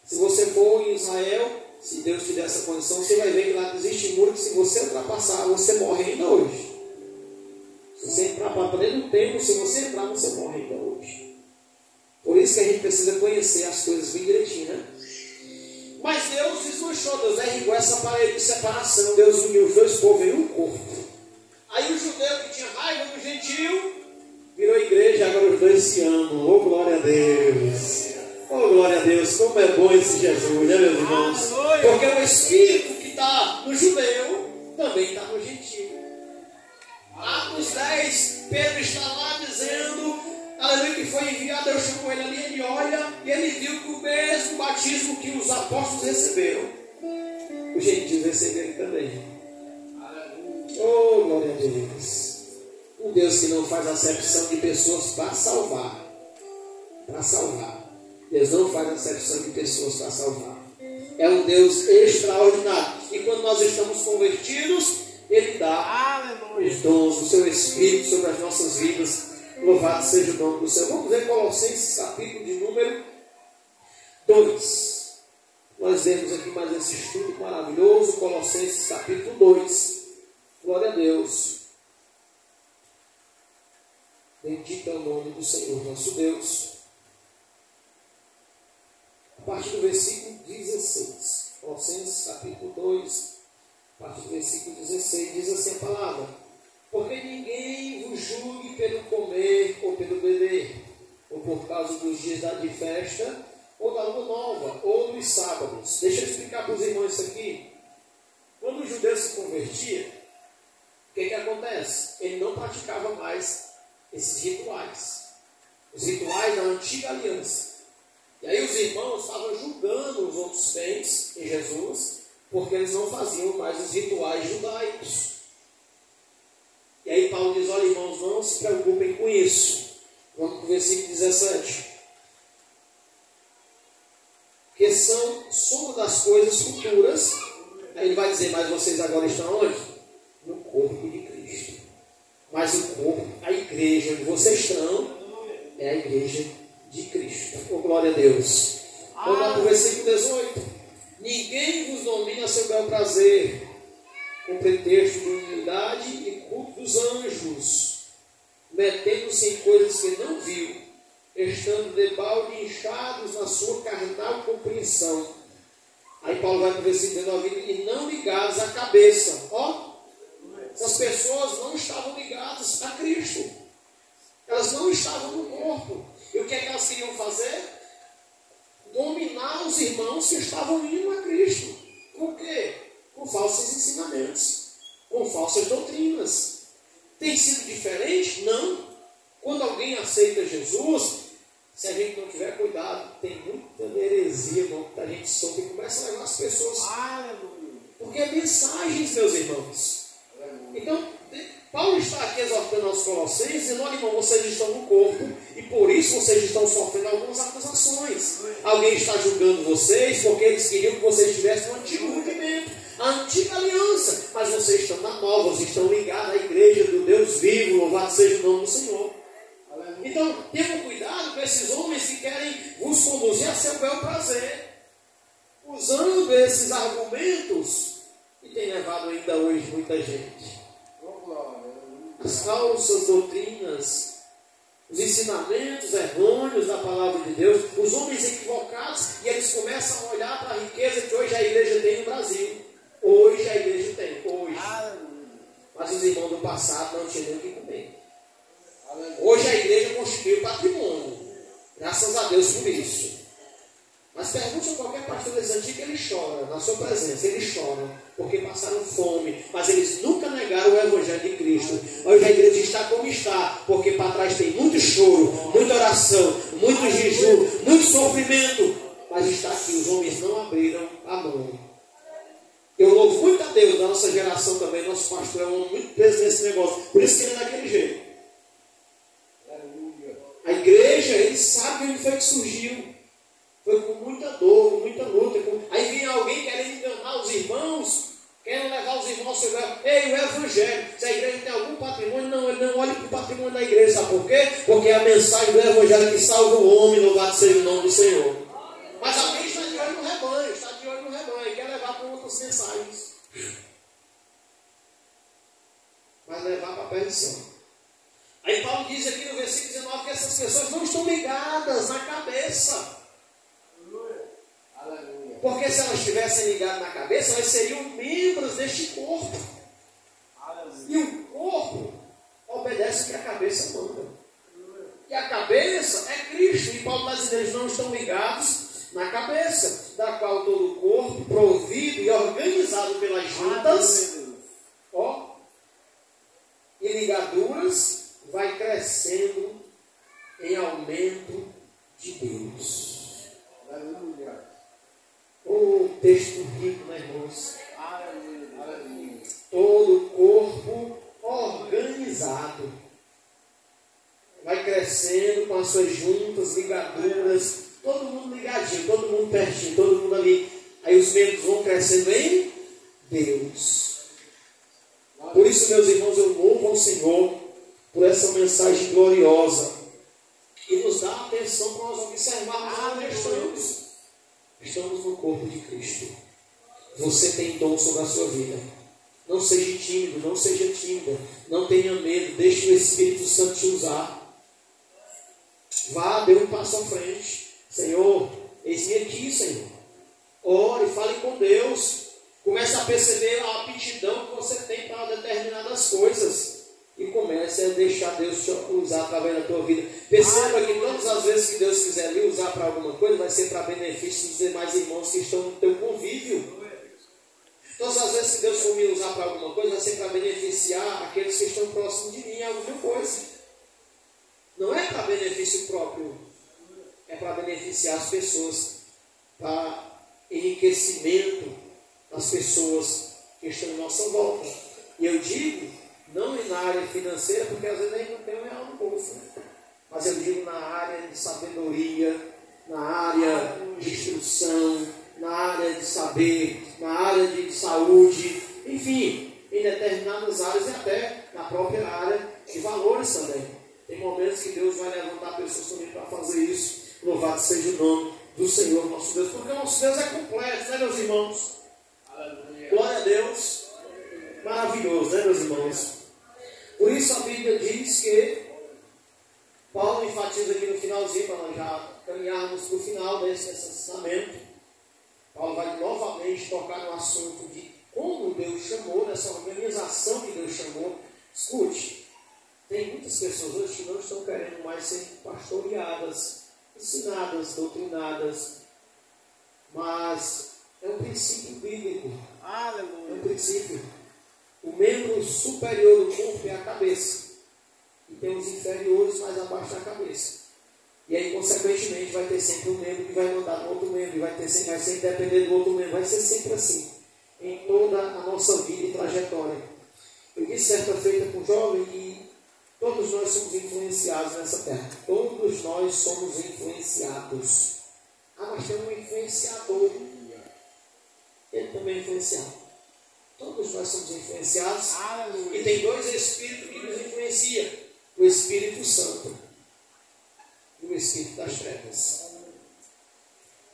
Se você for em Israel, se Deus te der essa condição, você vai ver que lá existe muro que se você ultrapassar, você morre ainda hoje. Se você entrar para dentro do templo, se você entrar, você morre ainda hoje. Por isso que a gente precisa conhecer as coisas bem direitinho, né? Mas Deus desmanchou, Deus derrubou essa parede de separação, Deus uniu os dois povos em um corpo. Aí o judeu que tinha raiva do gentio virou igreja, agora os dois se amam. Oh, glória a Deus! Oh, glória a Deus! Como é bom esse Jesus, né, meus irmãos? Porque o Espírito que está no judeu também está no gentio. Atos 10, Pedro está lá dizendo, aleluia, que foi enviado, Deus chamou ele ali, ele olha e ele viu que o mesmo batismo que os apóstolos receberam, os gentios receberam também. Oh, glória a Deus! Um Deus que não faz acepção de pessoas para salvar. Para salvar. Deus não faz acepção de pessoas para salvar. É um Deus extraordinário. E quando nós estamos convertidos, Ele dá os dons do seu Espírito sobre as nossas vidas. Louvado seja o nome do Senhor. Vamos ver Colossenses, capítulo de número 2. Nós vemos aqui mais esse estudo maravilhoso. Colossenses, capítulo 2. Glória a Deus. Bendito é o nome do Senhor, nosso Deus. A partir do versículo 16. Colossenses, capítulo 2. A partir do versículo 16, diz assim a palavra: porque ninguém vos julgue pelo comer ou pelo beber, ou por causa dos dias de festa, ou da lua nova, ou dos sábados. Deixa eu explicar para os irmãos isso aqui. Quando o judeu se convertia, o que acontece? Ele não praticava mais esses rituais. Os rituais da antiga aliança. E aí os irmãos estavam julgando os outros crentes em Jesus, porque eles não faziam mais os rituais judaicos. E aí Paulo diz, olha irmãos, não se preocupem com isso. Vamos para o versículo 17. Que são soma das coisas futuras. Aí ele vai dizer, mas vocês agora estão onde? No corpo de Cristo. Mas o corpo, a igreja onde vocês estão, é a igreja de Cristo. Oh, glória a Deus. Vamos lá para o versículo 18. Ninguém vos domina a seu bel prazer, com pretexto de humildade e culto dos anjos, metendo-se em coisas que não viu, estando debalde inchados na sua carnal compreensão. Aí Paulo vai para o versículo 19, e não ligados à cabeça. Ó, essas pessoas não estavam ligadas a Cristo. Elas não estavam no corpo. E o que é que elas queriam fazer? Dominar os irmãos que estavam indo a Cristo. Com quê? Com falsos ensinamentos, com falsas doutrinas. Tem sido diferente? Não. Quando alguém aceita Jesus, se a gente não tiver cuidado, tem muita heresia, muita gente solta e começa a levar as pessoas. Porque é mensagens, meus irmãos. Então, Paulo está aqui exortando aos Colossenses, dizendo, olha irmão, vocês estão no corpo e por isso vocês estão sofrendo algumas acusações. Alguém está julgando vocês porque eles queriam que vocês estivessem no antigo movimento, a antiga aliança, mas vocês estão na nova, vocês estão ligados à igreja do Deus vivo, louvado seja o nome do Senhor. Então, tenham cuidado com esses homens que querem vos conduzir a seu bel prazer, usando esses argumentos, e tem levado ainda hoje muita gente. As falsas doutrinas, os ensinamentos errôneos da palavra de Deus, os homens equivocados, e eles começam a olhar para a riqueza que hoje a igreja tem no Brasil. Hoje a igreja tem, hoje. Mas os irmãos do passado não tinham nem o que comer. Hoje a igreja constituiu patrimônio. Graças a Deus por isso. Mas pergunte a qualquer pastor desse antigo, ele chora na sua presença, eles choram, porque passaram fome, mas eles nunca negaram o Evangelho de Cristo. Hoje a igreja está como está, porque para trás tem muito choro, muita oração, muito jejum, muito sofrimento, mas mas está aqui, os homens não abriram a mão. Eu louvo muito a Deus, da nossa geração também, nosso pastor é um homem muito preso nesse negócio, por isso que ele é daquele jeito. A igreja, ele sabe onde foi que surgiu. Foi com muita dor, com muita luta. Aí vinha alguém querendo enganar os irmãos, querendo levar os irmãos ao seu ei, o evangelho. Se a igreja tem algum patrimônio, não, ele não olha para o patrimônio da igreja. Sabe por quê? Porque é a mensagem do evangelho que salva o homem, louvado seja o nome do Senhor. Mas alguém está de olho no rebanho, e quer levar para outras mensagens. Mas levar para a perdição. Aí Paulo diz aqui no versículo 19 que essas pessoas não estão ligadas na cabeça. Porque se elas estivessem ligadas na cabeça, elas seriam membros deste corpo. E o corpo obedece o que a cabeça manda. E a cabeça é Cristo. E Paulo está dizendo, eles não estão ligados na cabeça, da qual todo o corpo, provido e organizado pelas juntas, e ligaduras, vai crescendo em aumento de Deus. Texto rico, né, irmãos? Todo o corpo organizado vai crescendo com as suas juntas, ligaduras, todo mundo ligadinho, todo mundo pertinho, todo mundo ali. Aí os membros vão crescendo em Deus. Por isso, meus irmãos, eu louvo ao Senhor por essa mensagem gloriosa. E nos dá atenção para nós observarmos onde estamos. Estamos no corpo de Cristo. Você tem dom sobre a sua vida. Não seja tímido, não seja tímida. Não tenha medo, deixe o Espírito Santo te usar. Vá, dê um passo à frente. Senhor, eis-me aqui, Senhor. Ore, fale com Deus. Comece a perceber a aptidão que você tem para determinadas coisas. E comece a deixar Deus te usar através da tua vida. Perceba que todas as vezes que Deus quiser lhe usar para alguma coisa, vai ser para benefício dos demais irmãos que estão no teu convívio. Todas as vezes que Deus for me usar para alguma coisa, vai ser para beneficiar aqueles que estão próximos de mim em alguma coisa. Não é para benefício próprio, é para beneficiar as pessoas, para enriquecimento das pessoas que estão em nossa volta. E eu digo, não na área financeira, porque às vezes a gente não tem um real no bolso, né? Mas eu digo na área de sabedoria, na área de instrução, na área de saber, na área de saúde, enfim, em determinadas áreas e até na própria área de valores também. Tem momentos que Deus vai levantar pessoas também para fazer isso. Louvado seja o nome do Senhor nosso Deus, porque o nosso Deus é completo, né, meus irmãos? Aleluia. Glória a Deus. Maravilhoso, né, meus irmãos? Por isso a Bíblia diz que Paulo enfatiza aqui no finalzinho, para nós já caminharmos para o final desse ensinamento. Paulo vai novamente tocar no assunto de como Deus chamou, nessa organização que Deus chamou. Escute, tem muitas pessoas hoje que não estão querendo mais ser pastoreadas, ensinadas, doutrinadas, mas é um princípio bíblico. Aleluia. É um princípio. O membro superior do corpo é a cabeça. E tem os inferiores mais abaixo da cabeça. E aí, consequentemente, vai ter sempre um membro que vai mandar no outro membro. E vai sempre depender do outro membro. Vai ser sempre assim. Em toda a nossa vida e trajetória. Eu disse certa feita para um jovem que todos nós somos influenciados nessa terra. Todos nós somos influenciados. Ah, mas tem um influenciador. Ele também é influenciado. Todos nós somos influenciados. Aleluia. E tem dois espíritos que nos influenciam: o Espírito Santo e o Espírito das Trevas.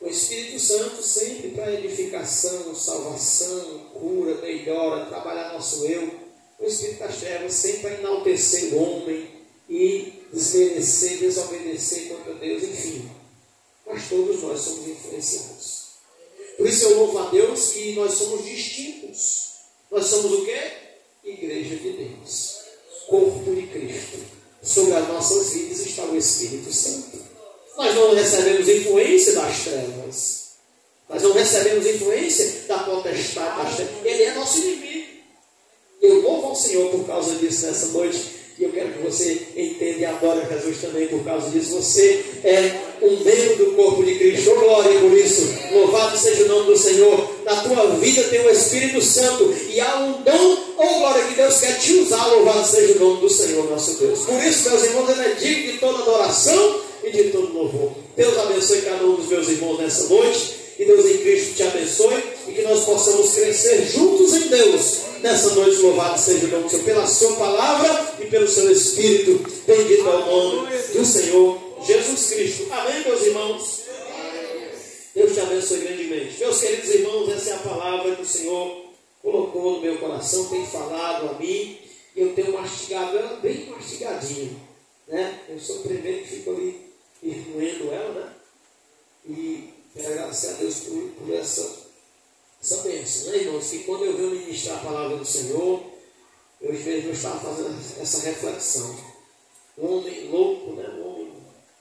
O Espírito Santo sempre para edificação, salvação, cura, melhora, trabalhar nosso eu. O Espírito das Trevas sempre para enaltecer o homem e desmerecer, desobedecer contra Deus, enfim. Mas todos nós somos influenciados. Por isso eu louvo a Deus que nós somos distintos. Nós somos o quê? Igreja de Deus. Corpo de Cristo. Sobre as nossas vidas está o Espírito Santo. Nós não recebemos influência das trevas. Nós não recebemos influência da potestade das trevas. Ele é nosso inimigo. Eu louvo ao Senhor por causa disso nessa noite. E eu quero que você entenda e adore Jesus também por causa disso. Você é um membro do corpo de Cristo. Oh, glória por isso. Louvado seja o nome do Senhor. Na tua vida tem o Espírito Santo. E há um dom, oh glória, que Deus quer te usar. Louvado seja o nome do Senhor, nosso Deus. Por isso, meus irmãos, Ele é digno de toda adoração e de todo louvor. Deus abençoe cada um dos meus irmãos nessa noite. Que Deus em Cristo te abençoe e que nós possamos crescer juntos em Deus. Nessa noite, louvado seja o nome do Senhor, pela sua palavra e pelo seu Espírito. Bendito é o nome do Senhor Jesus Cristo. Amém, meus irmãos? Deus te abençoe grandemente. Meus queridos irmãos, essa é a palavra que o Senhor colocou no meu coração, tem falado a mim, e eu tenho mastigado ela bem mastigadinho, né? Eu sou o primeiro que fico ali irmoendo ela, né? E quero agradecer a Deus por essa bênção, né, irmãos? Que quando eu venho ministrar a palavra do Senhor, eu estava fazendo essa reflexão. Um homem louco, né? Um homem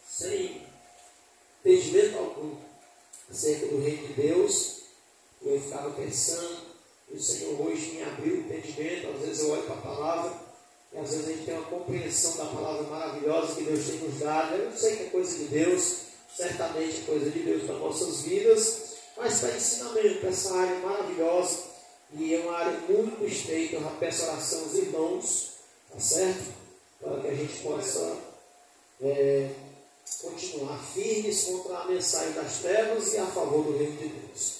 sem entendimento algum acerca do reino de Deus. Eu ficava pensando, e o Senhor hoje me abriu o entendimento. Às vezes eu olho para a palavra, e às vezes a gente tem uma compreensão da palavra maravilhosa que Deus tem nos dado. Eu não sei que é coisa de Deus, certamente é coisa de Deus para nossas vidas, mas para ensinamento, para essa área maravilhosa, e é uma área muito estreita. Eu já peço oração aos irmãos, tá certo? Para que a gente possa continuar firmes contra a mensagem das trevas e a favor do reino de Deus.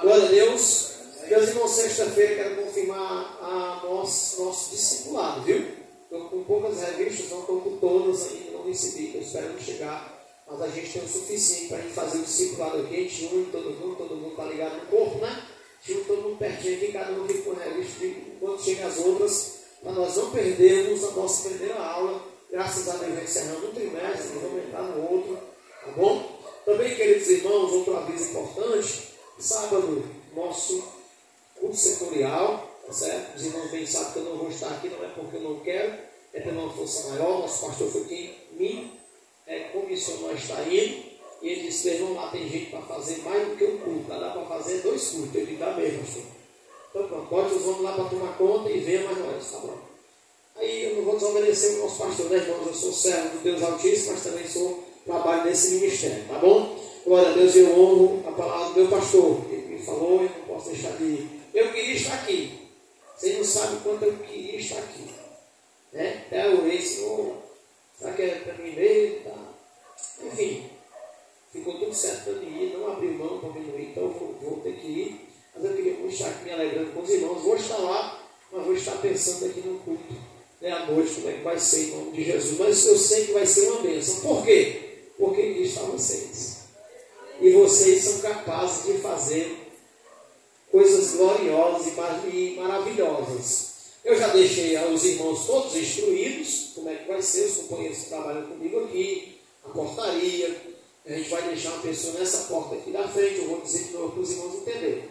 Glória a Deus. Meus irmãos, sexta-feira quero confirmar nosso discipulado, viu? Estou com poucas revistas, não estou com todas ainda, não recebi, estou esperando chegar. Mas a gente tem o suficiente para a gente fazer o discipulado aqui. A gente une todo mundo está ligado no corpo, né? A gente une todo mundo pertinho aqui, cada um fica com revista enquanto chega as outras, para nós não perdermos a nossa primeira aula. Graças a Deus, encerrando um trimestre, nós vamos entrar no outro, tá bom? Também, queridos irmãos, outro aviso importante: sábado, nosso culto setorial, tá certo? Os irmãos bem sabem que eu não vou estar aqui, não é porque eu não quero, é pela uma força maior. Nosso pastor foi quem me comissionou a estar indo, e ele disse: irmão, lá tem gente para fazer mais do que um culto, dá para fazer 2 cultos. Eu digo: dá mesmo, pastor. Então pronto, pode os homens lá para tomar conta e venha mais nós, tá bom? Aí eu não vou desobedecer o nosso pastor, né, irmãos? Eu sou servo de Deus Altíssimo, mas também trabalho nesse ministério, tá bom? Glória a Deus, eu honro a palavra do meu pastor. Ele me falou e não posso deixar de ir. Eu queria estar aqui. Vocês não sabem quanto eu queria estar aqui, né? Até eu orei, Senhor, será que é para mim mesmo? Tá. Enfim, ficou tudo certo para mim ir, não abri mão para mim não ir, então eu vou ter que ir. Mas eu queria estar aqui me alegrando com os irmãos. Vou estar lá, mas vou estar pensando aqui no culto, né, à noite, como é que vai ser em nome de Jesus. Mas eu sei que vai ser uma bênção. Por quê? Porque Ele está vocês. E vocês são capazes de fazer coisas gloriosas e maravilhosas. Eu já deixei os irmãos todos instruídos como é que vai ser, os companheiros que trabalham comigo aqui, a portaria. A gente vai deixar uma pessoa nessa porta aqui da frente. Eu vou dizer de novo para os irmãos entenderem.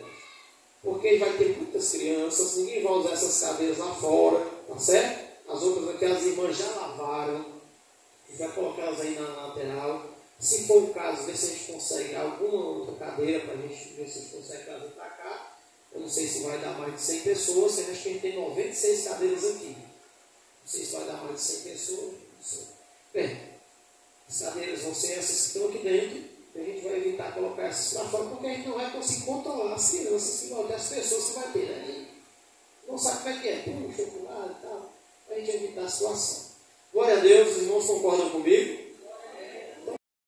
Porque vai ter muitas crianças, ninguém vai usar essas cadeiras lá fora, tá certo? As outras aqui as irmãs já lavaram. A gente vai colocar elas aí na lateral. Se for o caso, ver se a gente consegue alguma outra cadeira para a gente ver se a gente consegue trazer para cá. Eu não sei se vai dar mais de 100 pessoas, acho que a gente tem 96 cadeiras aqui. Não sei se vai dar mais de 100 pessoas, não sei. Bem, as cadeiras vão ser essas que estão aqui dentro, e a gente vai evitar colocar essas lá fora, porque a gente não vai conseguir controlar as crianças, igual das pessoas que vai ter, né? Não sabe como é que é, puxa, pro lado e tal, para a gente evitar a situação. Glória a Deus, os irmãos concordam comigo?